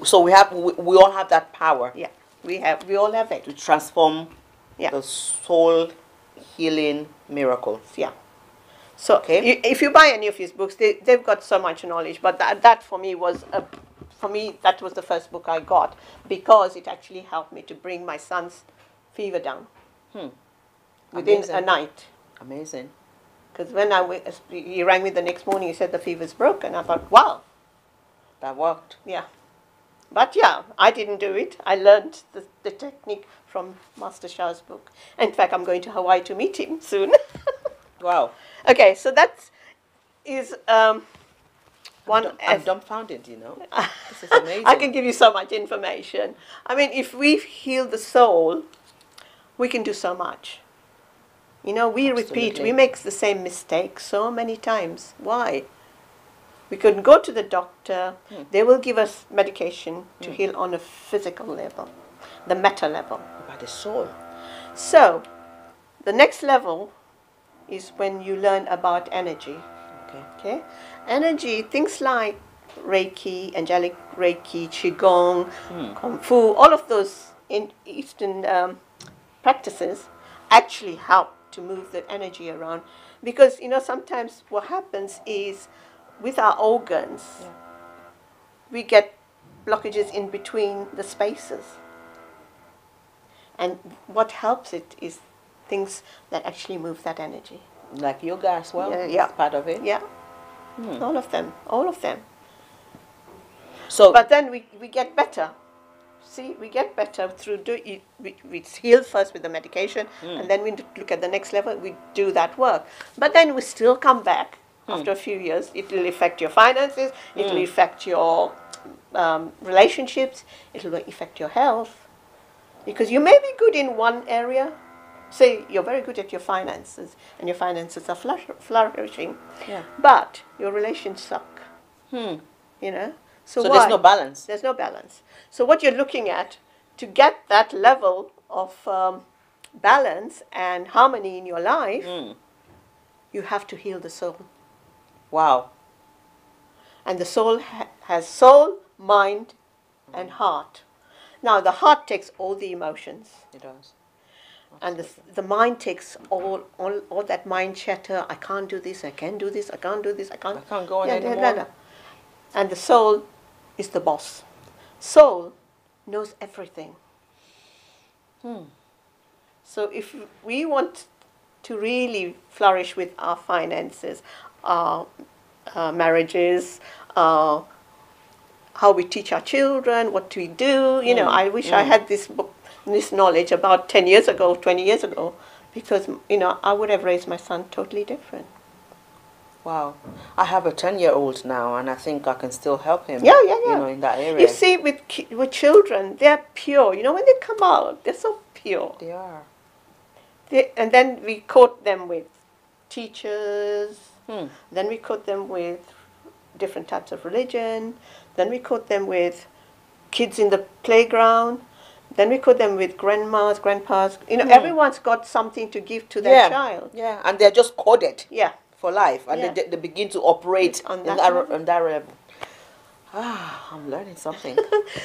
So we all have that power. Yeah, we all have it to transform the soul healing miracles. Yeah. So if you buy any of his books, they've got so much knowledge. But that for me was that was the first book I got because it actually helped me to bring my son's fever down within a night. Amazing. Because when he rang me the next morning, he said the fever's broken. I thought, wow. That worked. Yeah. But yeah, I didn't do it. I learned the technique from Master Shah's book. In fact, I'm going to Hawaii to meet him soon. Wow. Okay, so that is one. I'm dumbfounded, you know. This is amazing. I can give you so much information. I mean, if we heal the soul, we can do so much. You know, we repeat, we make the same mistake so many times. Why? We could go to the doctor, they will give us medication to heal on a physical level, the meta level. By the soul. So, the next level is when you learn about energy. Okay? Energy, things like Reiki, angelic Reiki, Qigong, Kung Fu, all of those in Eastern practices actually help to move the energy around. Because, you know, sometimes what happens is with our organs, we get blockages in between the spaces. And what helps it is things that actually move that energy. Like yoga as well? Yeah. Part of it? Yeah. All of them. So, but then we get better. See, we get better through we heal first with the medication, and then we look at the next level, we do that work. But then we still come back after a few years. It will affect your finances, it will affect your relationships, it will affect your health. Because you may be good in one area, say you're very good at your finances, and your finances are flourishing, but your relations suck. You know? So there's no balance. There's no balance. So what you're looking at, to get that level of balance and harmony in your life, you have to heal the soul. Wow. And the soul has soul, mind, and heart. Now, the heart takes all the emotions. It does. And the mind takes all that mind chatter. I can't do this, I can do this, I can't do this, I can't go on anymore. No. And the soul is the boss. Soul knows everything. So if we want to really flourish with our finances, our marriages, how we teach our children, what we do, you know, I wish I had this knowledge about 10 years ago, 20 years ago, because, you know, I would have raised my son totally different. Wow. I have a 10-year-old now, and I think I can still help him. Yeah, yeah, yeah. You know, in that area. You see, with children, they're pure. You know, when they come out, they're so pure. They are. And then we coat them with teachers. Hmm. Then we coat them with different types of religion. Then we coat them with kids in the playground. Then we coat them with grandmas, grandpas. You know, everyone's got something to give to their child. Yeah, and they're just coded. Yeah. For life, and they begin to operate on that level. Ah, I'm learning something.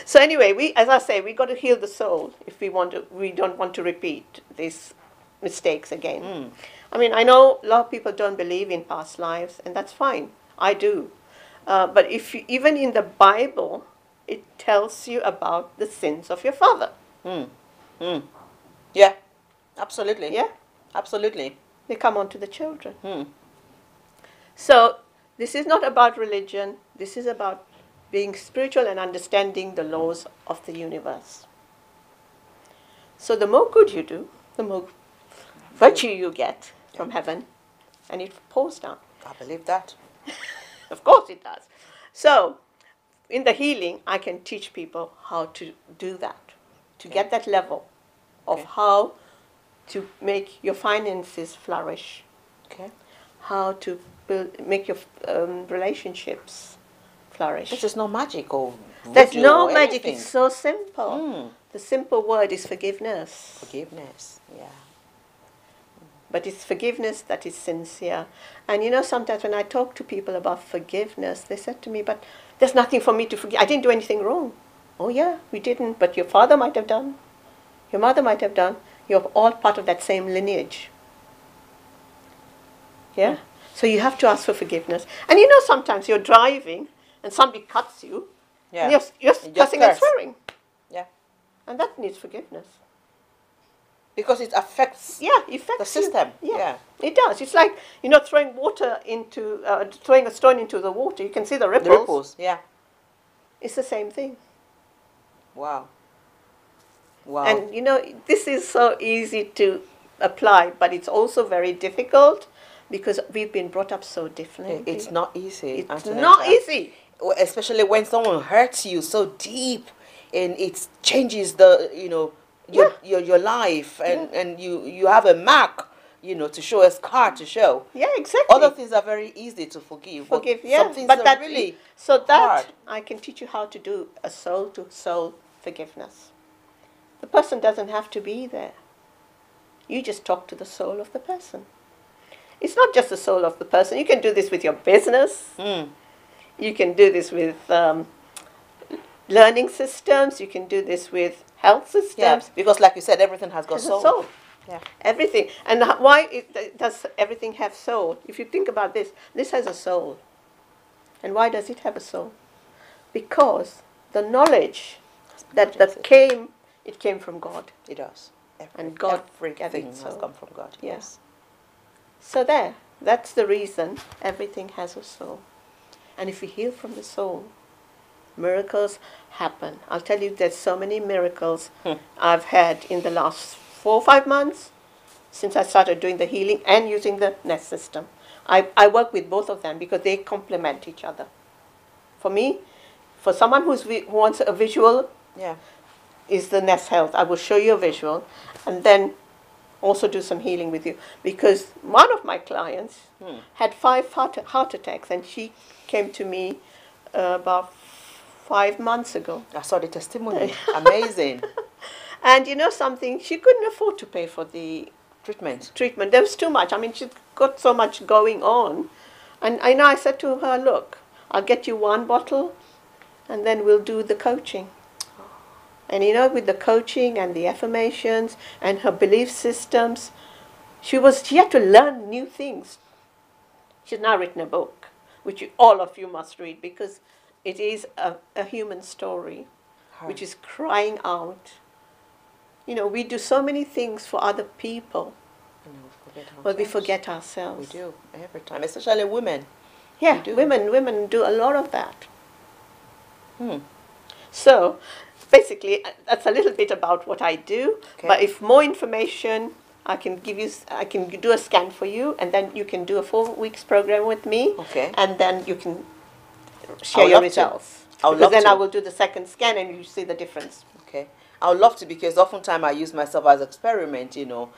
So anyway, as I say, we got to heal the soul if we don't want to repeat these mistakes again. I mean, I know a lot of people don't believe in past lives, and that's fine. I do, but even in the Bible, it tells you about the sins of your father. Yeah, absolutely. Yeah, absolutely. They come onto the children. So this is not about religion. This is about being spiritual and understanding the laws of the universe. So the more good you do, the more virtue you get from heaven, and it pours down. I believe that. Of course it does. So in the healing, I can teach people how to do that, to get that level of how to make your finances flourish, how to make your relationships flourish. This is no magic or voodoo. There's no or magic. anything. It's so simple. The simple word is forgiveness. Forgiveness, yeah. But it's forgiveness that is sincere. And you know, sometimes when I talk to people about forgiveness, they said to me, but there's nothing for me to forgive. I didn't do anything wrong. Oh yeah, we didn't. But your father might have done. Your mother might have done. You're all part of that same lineage. Yeah? So you have to ask for forgiveness. And you know, sometimes you're driving and somebody cuts you, and you're cussing and swearing. Yeah. And that needs forgiveness. Because it affects the system. Yeah, it does. It's like, you know, throwing water into, throwing a stone into the water. You can see the ripples. The ripples, yeah. It's the same thing. Wow. Wow. And, you know, this is so easy to apply, but it's also very difficult because we've been brought up so differently. It's not easy. It's not easy. Especially when someone hurts you so deep, and it changes the, you know, your life, and you have a mark, you know, to show, a scar to show. Yeah, exactly. Other things are very easy to forgive. But that really hard. I can teach you how to do a soul-to-soul forgiveness. The person doesn't have to be there. You just talk to the soul of the person. It's not just the soul of the person. You can do this with your business. You can do this with learning systems. You can do this with health systems. Yeah, because like you said, everything has got soul. Yeah, everything. And why does everything have soul? If you think about this, this has a soul. And why does it have a soul? Because the knowledge that came, it came from God. It does. And God, everything has come from God. Yes. So that's the reason everything has a soul. And if we heal from the soul, miracles happen. I'll tell you, there's so many miracles I've had in the last 4 or 5 months since I started doing the healing and using the Nest system. I work with both of them because they complement each other. For me, for someone who wants a visual, is the Nest Health. I will show you a visual and then also do some healing with you. Because one of my clients had 5 heart attacks, and she came to me about 5 months ago. I saw the testimony. Amazing. And you know something? She couldn't afford to pay for the treatment. There was too much. I mean, she's got so much going on. And I said to her, look, I'll get you 1 bottle and then we'll do the coaching. And you know, with the coaching and the affirmations and her belief systems, she had to learn new things. She's now written a book, which all of you must read, because it is a human story, which is crying out. You know, we do so many things for other people, but we forget ourselves. We do, every time, especially women. Yeah, women do a lot of that. So, basically, that's a little bit about what I do. But if more information, I can do a scan for you, and then you can do a 4 weeks program with me. Okay. And then you can share your results. Because then I will do the second scan and you see the difference. Okay. I would love to, because oftentimes I use myself as experiment, you know,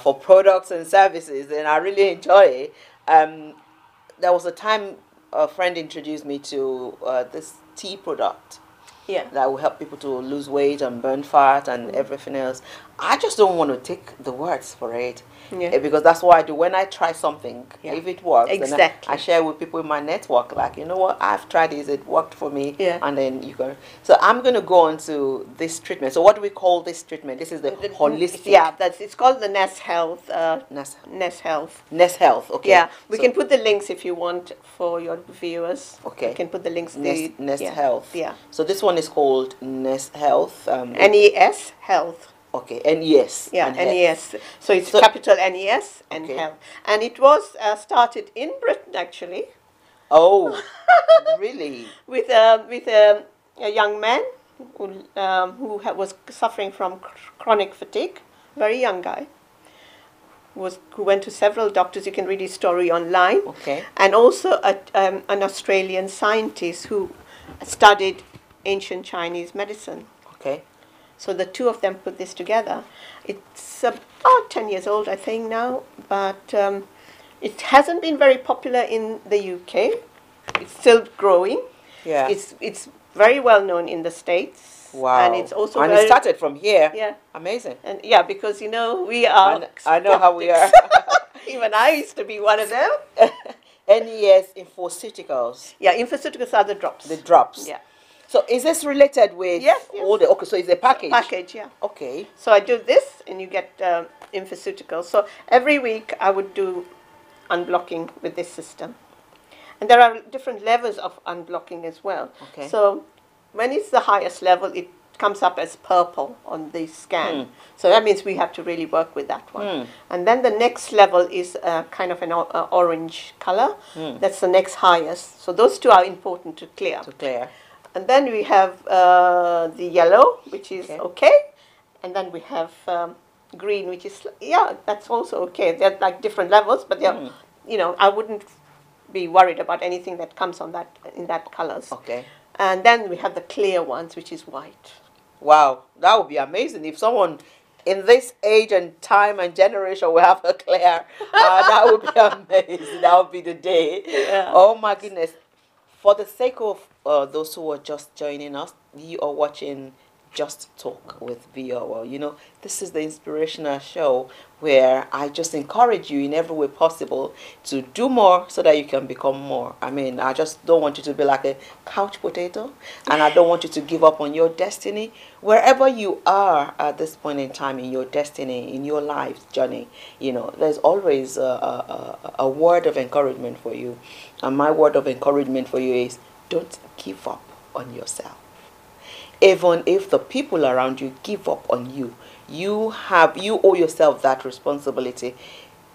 for products and services, and I really enjoy it. There was a time a friend introduced me to this tea product. Yeah. That will help people to lose weight and burn fat and everything else. I just don't want to take the words for it. Yeah. Because that's what I do. When I try something, if it works, exactly. then I share with people in my network, like, you know what, I've tried this, it worked for me. Yeah. And then you go. So I'm going to go on to this treatment. So what do we call this treatment? This is the holistic. Yeah, it's called the Nest Health. Nest Health. Nest Health, okay. Yeah, we can put the links if you want for your viewers. Okay. We can put the links. Nest Health. Yeah. So this one is called Nest Health. NES Health. Okay, NES. Yeah, NES. So it's capital NES and Health. And it was started in Britain, actually. Oh, really? With a young man who was suffering from chronic fatigue, very young guy, who went to several doctors. You can read his story online. Okay. And also an Australian scientist who studied ancient Chinese medicine. Okay. So the two of them put this together. It's about 10 years old, I think, now, but it hasn't been very popular in the UK. It's still growing. Yeah. It's very well known in the States. Wow. And it's also it started from here. Yeah. Amazing. And yeah, because, you know, we are... I know how we are. Even I used to be one of them. NES Infoceuticals. Yeah, infoceuticals are the drops. The drops. Yeah. So is this related with all the... Okay, so it's a package. Package, yeah. Okay. So I do this and you get infoceuticals. So every week I would do unblocking with this system. And there are different levels of unblocking as well. Okay. So when it's the highest level, it comes up as purple on the scan. So that means we have to really work with that one. And then the next level is kind of an orange color. That's the next highest. So those two are important to clear. And then we have the yellow, which is okay. And then we have green, which is, that's also okay. They're like different levels, but they're, you know, I wouldn't be worried about anything that comes on that in that colors. Okay. And then we have the clear ones, which is white. Wow, that would be amazing if someone in this age and time and generation will have a clear. That would be amazing. That would be the day. Yeah. Oh my goodness. For the sake of those who are just joining us, you are watching Just Talk with VOO. You know, this is the inspirational show where I just encourage you in every way possible to do more so that you can become more. I mean, I just don't want you to be like a couch potato, and I don't want you to give up on your destiny. Wherever you are at this point in time in your destiny, in your life journey, you know, there's always a word of encouragement for you. And my word of encouragement for you is don't give up on yourself. Even if the people around you give up on you, you owe yourself that responsibility.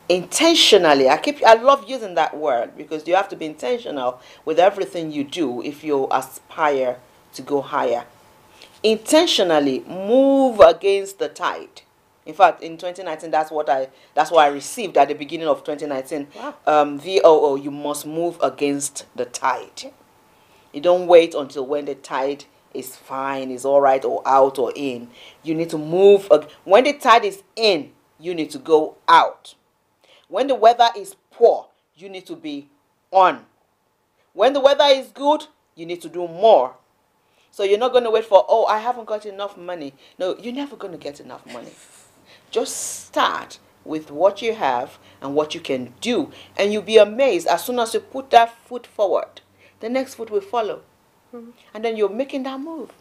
Intentionally, I love using that word because you have to be intentional with everything you do if you aspire to go higher. Intentionally move against the tide. In fact, in 2019, that's what I received at the beginning of 2019. Wow. VOO, you must move against the tide. You don't wait until when the tide is fine, is all right, or out or in. You need to move. When the tide is in, you need to go out. When the weather is poor, you need to be on. When the weather is good, you need to do more. So you're not going to wait for, oh, I haven't got enough money. No, you're never going to get enough money. Just start with what you have and what you can do. And you'll be amazed as soon as you put that foot forward, the next foot will follow. And then you're making that move.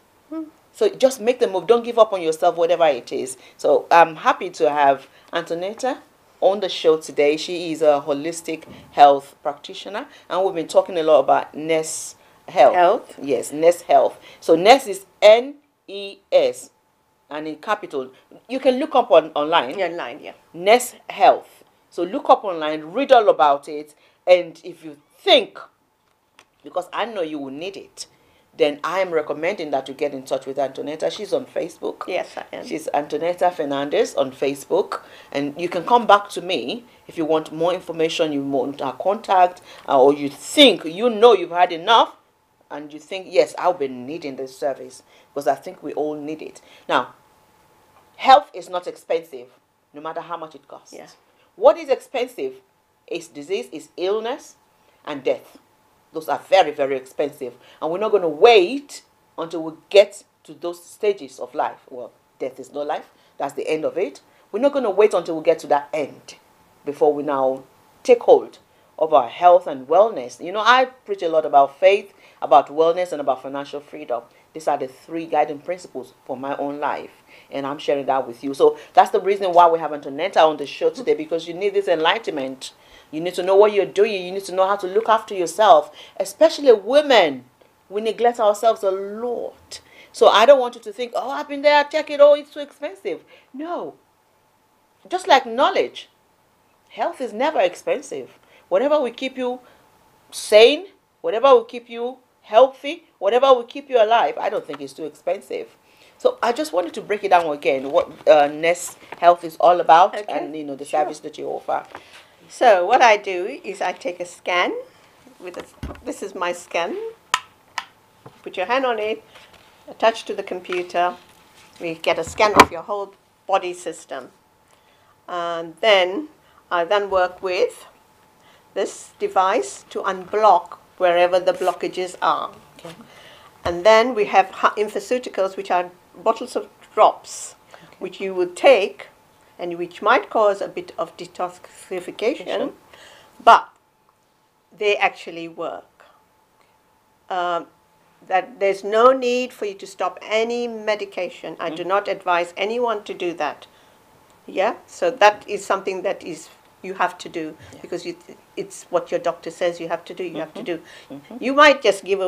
So just make the move. Don't give up on yourself, whatever it is. So I'm happy to have Antonetta on the show today. She is a holistic health practitioner. And we've been talking a lot about Nest Health. Yes, Nest Health. So Nest is N-E-S. And in capital. You can look up online. Yeah, online, yeah. Nest Health. So look up online, read all about it. And if you think, because I know you will need it, then I am recommending that you get in touch with Antonetta. She's on Facebook. Yes, I am. She's Antonetta Fernandes on Facebook. And you can come back to me if you want more information, you want our contact, or you think, you've had enough, and you think, yes, I'll be needing this service, because I think we all need it. Now, health is not expensive, no matter how much it costs. Yeah. What is expensive is disease, is illness, and death. Those are very, very expensive. And we're not going to wait until we get to those stages of life. Well, death is not life. That's the end of it. We're not going to wait until we get to that end before we now take hold of our health and wellness. I preach a lot about faith, about wellness, and about financial freedom. These are the 3 guiding principles for my own life. And I'm sharing that with you. So that's the reason why we have Antonetta on the show today, because you need this enlightenment. You need to know what you're doing. You need to know how to look after yourself. Especially women. We neglect ourselves a lot. So I don't want you to think, oh, I've been there, check it, oh, it's too expensive. No. Just like knowledge. Health is never expensive. Whatever will keep you sane, whatever will keep you healthy, whatever will keep you alive, I don't think it's too expensive. So I just wanted to break it down again, what Nest Health is all about, Okay. and the service that you offer. So what I do is I take a scan. This is my scan. Put your hand on it, attach to the computer. We get a scan of your whole body system. And then I work with this device to unblock wherever the blockages are. Okay. And then we have infoceuticals, which are bottles of drops, which you would take and which might cause a bit of detoxification, but they actually work. That there's no need for you to stop any medication. I do not advise anyone to do that. Yeah, so that is something that you have to do, because it's what your doctor says you have to do. You have to do. You might just give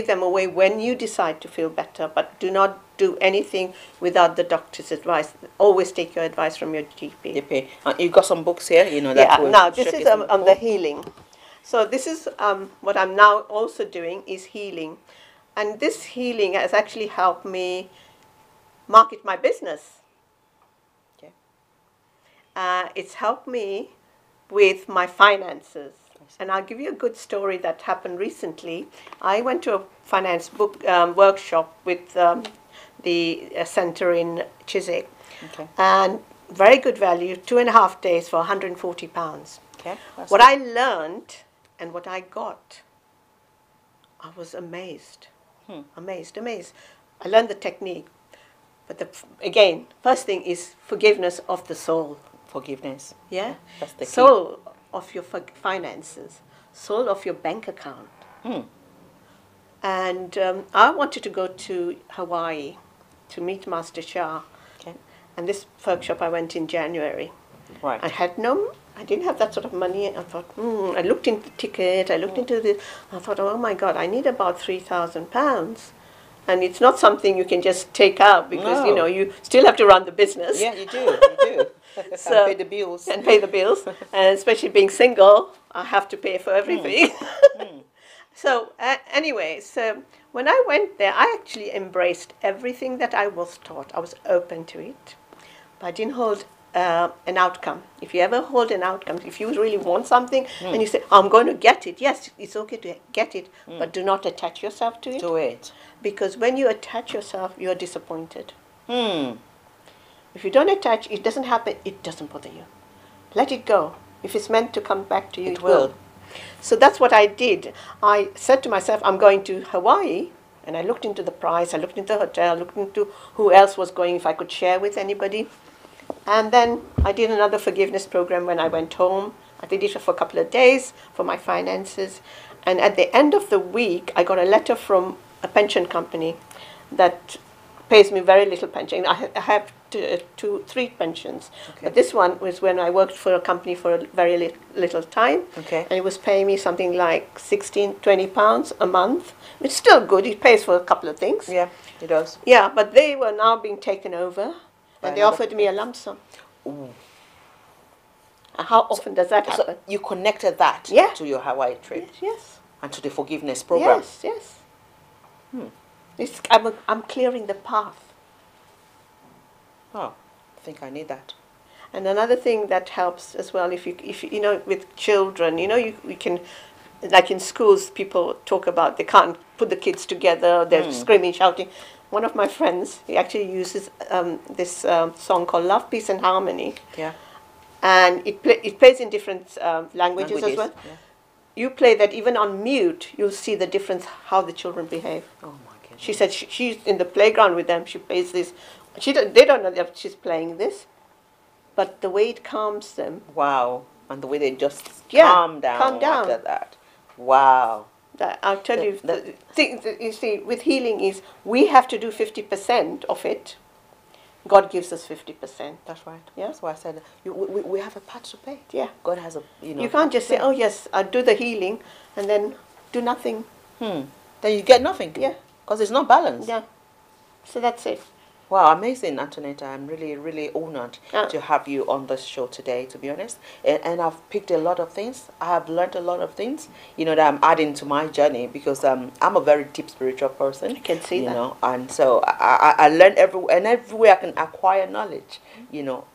them away when you decide to feel better, but do not do anything without the doctor's advice. Always take your advice from your GP. You've got some books here, that yeah. Now this is on the healing. So this is what I'm now also doing is healing, and this healing has actually helped me market my business. It's helped me with my finances. And I'll give you a good story that happened recently. I went to a finance book workshop with the centre in Chiswick. Okay. And very good value, 2.5 days for £140. Okay. What I learned and what I got, I was amazed. Amazed. I learned the technique. But again, first thing is forgiveness of the soul. Forgiveness. Yeah? That's the key. Soul of your finances. Soul of your bank account. And I wanted to go to Hawaii to meet Master Shah. Okay. And this workshop I went in January. Right. I didn't have that sort of money. I thought, I looked into the ticket, I looked into the, I thought, oh my God, I need about £3,000. And it's not something you can just take out because, you still have to run the business. Yeah, you do. So, and pay the bills. And pay the bills. And especially being single, I have to pay for everything. So anyway, so when I went there, I actually embraced everything that I was taught. I was open to it. But I didn't hold an outcome. If you ever hold an outcome, if you really want something and you say, I'm going to get it, yes, it's okay to get it, but do not attach yourself to it. To it. Because when you attach yourself, you are disappointed. If you don't attach, it doesn't happen, it doesn't bother you. Let it go. If it's meant to come back to you, it will. So that's what I did. I said to myself, I'm going to Hawaii, and I looked into the price, I looked into the hotel, looked into who else was going, if I could share with anybody. And then I did another forgiveness program when I went home. I did it for a couple of days for my finances. And at the end of the week, I got a letter from a pension that pays me very little pension. I have three pensions. Okay. But this one was when I worked for a company for a very little time. Okay. And it was paying me something like £16-20 a month. It's still good. It pays for a couple of things. Yeah, it does. Yeah, but they were now being taken over. And they offered me a lump sum. Ooh. How often does that happen? So you connected that to your Hawaii trip? Yes. And to the forgiveness program? Yes. I'm clearing the path. Oh, I think I need that. And another thing that helps as well, if you know, with children, you know, we can, like in schools, people talk about they can't put the kids together, they're screaming, shouting. One of my friends, he actually uses this song called Love, Peace and Harmony. Yeah. And it plays in different languages as well. Yeah. You play that even on mute, you'll see the difference how the children behave. Oh my goodness. She said she's in the playground with them. She plays this. They don't know that she's playing this, but the way it calms them. Wow. And the way they just Yeah, calm down after that. Wow. I'll tell you, the thing that you see with healing is we have to do 50% of it. God gives us 50%. That's right. Yeah. That's why I said we have a part to play. Yeah. God has a, you know. You can't just say, oh yes, I'll do the healing and then do nothing. Then you get nothing. Yeah. Because it's not balanced. Yeah. So that's it. Wow, amazing, Antonetta. I'm really, really honored to have you on this show today, to be honest. And I've picked a lot of things. I have learned a lot of things, you know, that I'm adding to my journey because I'm a very deep spiritual person. I can see that. You know, and so I learn everywhere I can acquire knowledge, you know.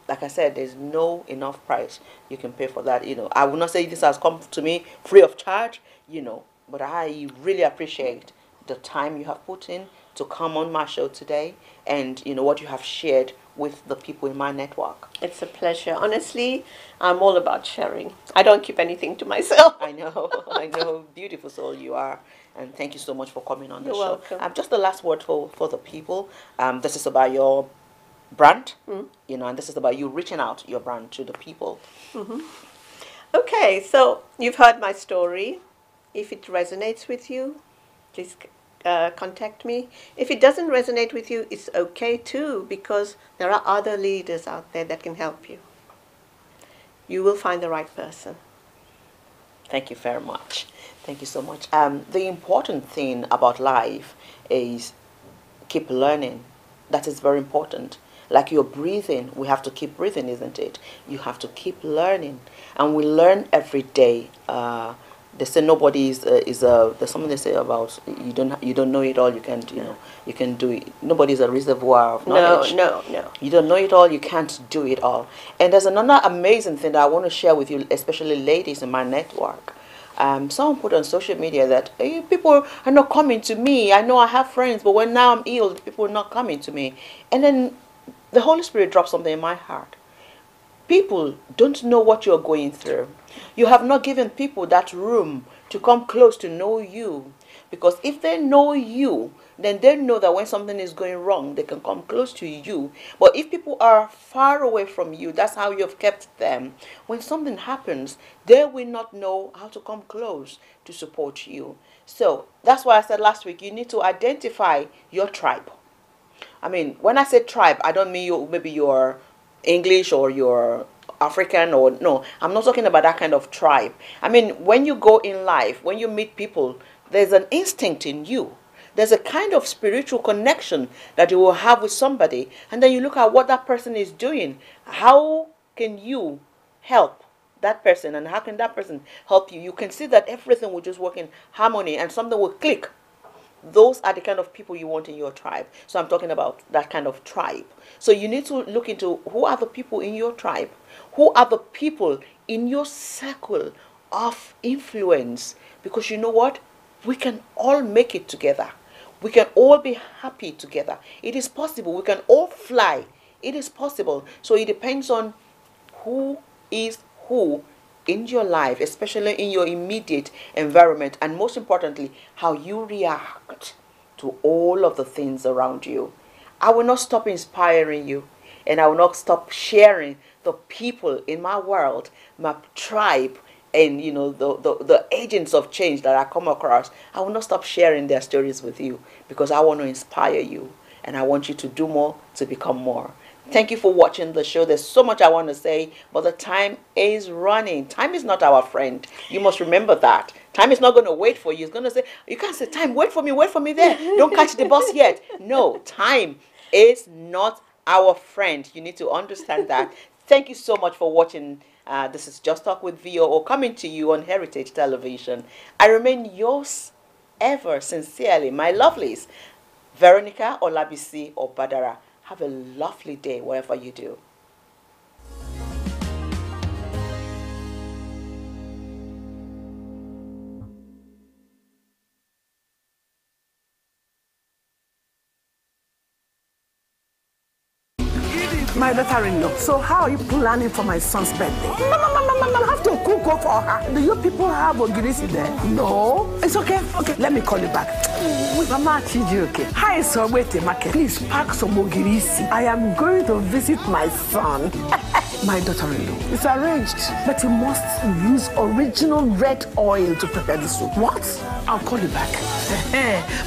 Like I said, there's no enough price you can pay for that, you know. I will not say this has come to me free of charge, you know, but I really appreciate the time you have put in to come on my show today and, you know, what you have shared with the people in my network. It's a pleasure. Honestly, I'm all about sharing. I don't keep anything to myself. I know, I know. Beautiful soul you are. And thank you so much for coming on the You're show. welcome. Just the last word for the people. This is about your brand, you know, and this is about you reaching out your brand to the people. Okay, so you've heard my story. If it resonates with you, please contact me. If it doesn't resonate with you, it's okay too, because there are other leaders out there that can help you. You will find the right person. Thank you very much. Thank you so much. The important thing about life is keep learning. That is very important. Like you're breathing, we have to keep breathing, isn't it? You have to keep learning, and we learn every day. They say nobody is there's something they say about you don't know it all. You can't, you know, you can do it. Nobody is a reservoir of knowledge. No. You don't know it all. You can't do it all. And there's another amazing thing that I want to share with you, especially ladies in my network. Someone put on social media that hey, people are not coming to me. I know I have friends, but when now I'm ill, people are not coming to me. And then the Holy Spirit dropped something in my heart. People don't know what you're going through. You have not given people that room to come close to know you. Because if they know you, then they know that when something is going wrong, they can come close to you. But if people are far away from you, that's how you have kept them. When something happens, they will not know how to come close to support you. So that's why I said last week, you need to identify your tribe. I mean, when I say tribe, I don't mean maybe you're English or you're African or no. I'm not talking about that kind of tribe. I mean, when you go in life, when you meet people, there's an instinct in you. There's a kind of spiritual connection that you will have with somebody. And then you look at what that person is doing. How can you help that person? And how can that person help you? You can see that everything will just work in harmony and something will click. Those are the kind of people you want in your tribe. So I'm talking about that kind of tribe. So you need to look into who are the people in your tribe. Who are the people in your circle of influence? Because you know what? We can all make it together. We can all be happy together. It is possible. We can all fly. It is possible. So it depends on who is who in your life, especially in your immediate environment, and most importantly, how you react to all of the things around you. I will not stop inspiring you, and I will not stop sharing the people in my world, my tribe, and you know the agents of change that I come across. I will not stop sharing their stories with you because I want to inspire you, and I want you to do more to become more. Thank you for watching the show. There's so much I want to say, but the time is running. Time is not our friend. You must remember that. Time is not going to wait for you. It's going to say, you can't say, time, wait for me there. Don't catch the bus yet. No, time is not our friend. You need to understand that. Thank you so much for watching. This is Just Talk with VOO coming to you on Heritage Television. I remain yours ever sincerely, my lovelies, Veronica Olabisi or Badara. Have a lovely day wherever you do. My daughter-in-law. So how are you planning for my son's birthday? I have to cook up for her. Do you people have ogirisi there? No. It's okay. Okay, let me call you back. Mama Chijuke. Hi, Sorwete Market. Please pack some ogirisi. I am going to visit my son. My daughter-in-law. It's arranged. But you must use original red oil to prepare the soup. What? I'll call you back.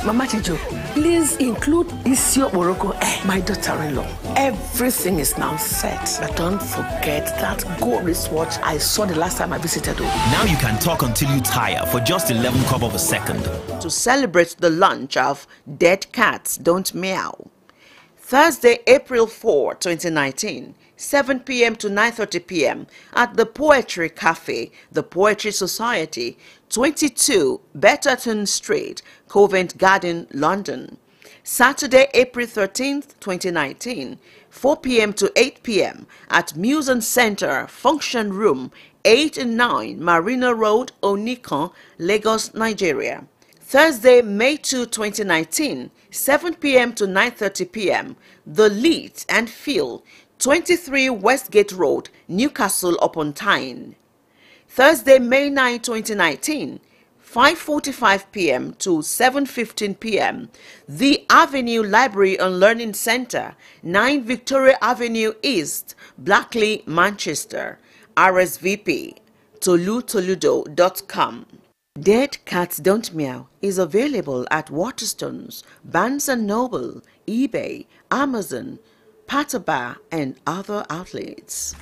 Mama Chijo, please include Isio Morocco. My daughter-in-law. Everything is now set. But don't forget that gold wristwatch I saw the last time I visited. Now you can talk until you tire for just 11 kobo of a second. To celebrate the launch of Dead Cats Don't Meow. Thursday, April 4, 2019, 7 p.m. to 9:30 p.m. at the Poetry Cafe, the Poetry Society, 22 Betterton Street, Covent Garden, London. Saturday, April 13th, 2019, 4 p.m. to 8 p.m. at Museum Center, Function Room, 8 and 9 Marina Road, Onikan, Lagos, Nigeria. Thursday, May 2, 2019, 7 p.m. to 9:30 p.m. The Leeds and Phil, 23 Westgate Road, Newcastle upon Tyne. Thursday, May 9, 2019, 5:45 p.m. to 7:15 p.m. The Avenue Library and Learning Center, 9 Victoria Avenue East, Blackley, Manchester. RSVP, tolutoludo.com. Dead Cats Don't Meow is available at Waterstones, Barnes & Noble, eBay, Amazon, Patabar, and other outlets.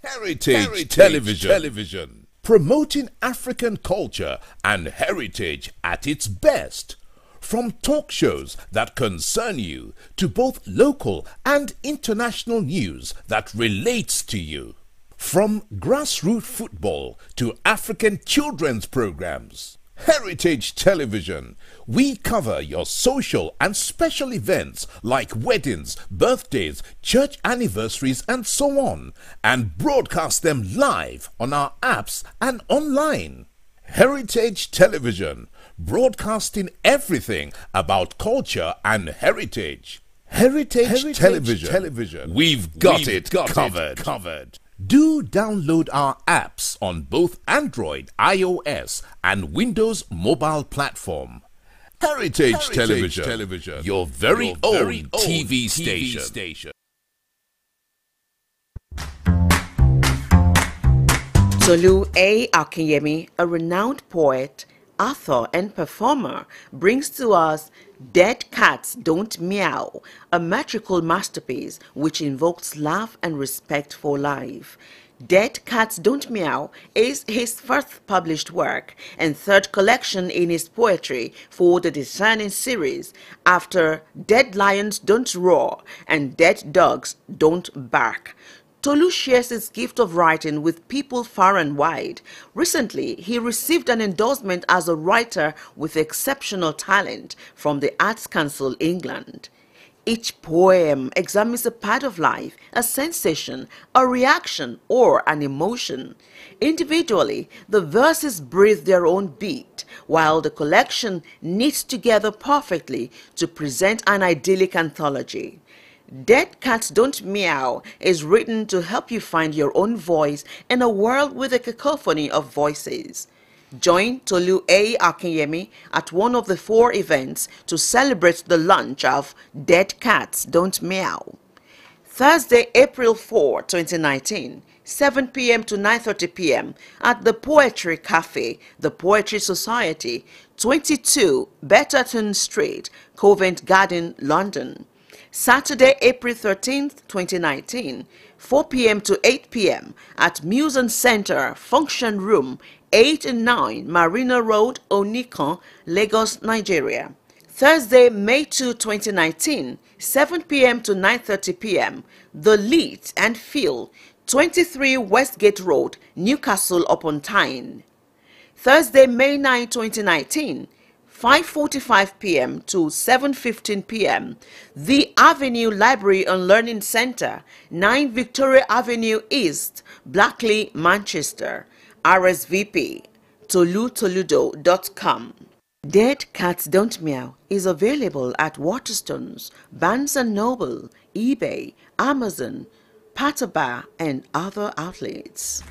Heritage Television. Promoting African culture and heritage at its best. From talk shows that concern you to both local and international news that relates to you. From grassroots football to African children's programs. Heritage Television. We cover your social and special events like weddings, birthdays, church anniversaries and so on, and broadcast them live on our apps and online. Heritage Television, broadcasting everything about culture and heritage. Heritage Television. We've got it covered. Do download our apps on both Android, iOS, and Windows mobile platform. Heritage Television, your very own TV station. Tolu A. Akinyemi, a renowned poet, author, and performer, brings to us Dead Cats Don't Meow, a metrical masterpiece which invokes love and respect for life. Dead Cats Don't Meow is his first published work and third collection in his poetry for the Discerning series, after Dead Lions Don't Roar and Dead Dogs Don't Bark. Tolu shares his gift of writing with people far and wide. Recently, he received an endorsement as a writer with exceptional talent from the Arts Council, England. Each poem examines a part of life, a sensation, a reaction, or an emotion. Individually, the verses breathe their own beat, while the collection knits together perfectly to present an idyllic anthology. Dead Cats Don't Meow is written to help you find your own voice in a world with a cacophony of voices. Join Tolu A. Akinyemi at one of the 4 events to celebrate the launch of Dead Cats Don't Meow. Thursday, April 4, 2019, 7 p.m. to 9:30 p.m. at the Poetry Cafe, the Poetry Society, 22 Betterton Street, Covent Garden, London. Saturday, April 13th, 2019, 4 p.m. to 8 p.m. at Museum Center, Function Room, 8 and 9 Marina Road, Onikan, Lagos, Nigeria. Thursday, May 2, 2019, 7 p.m. to 9:30 p.m. The Leeds and Phil, 23 Westgate Road, Newcastle upon Tyne. Thursday, May 9, 2019, 5:45 p.m. to 7:15 p.m. The Avenue Library and Learning Center, 9 Victoria Avenue East, Blackley, Manchester. RSVP tolutoludo.com. Dead Cats Don't Meow is available at Waterstones, Barnes & Noble, eBay, Amazon, Patabar, and other outlets.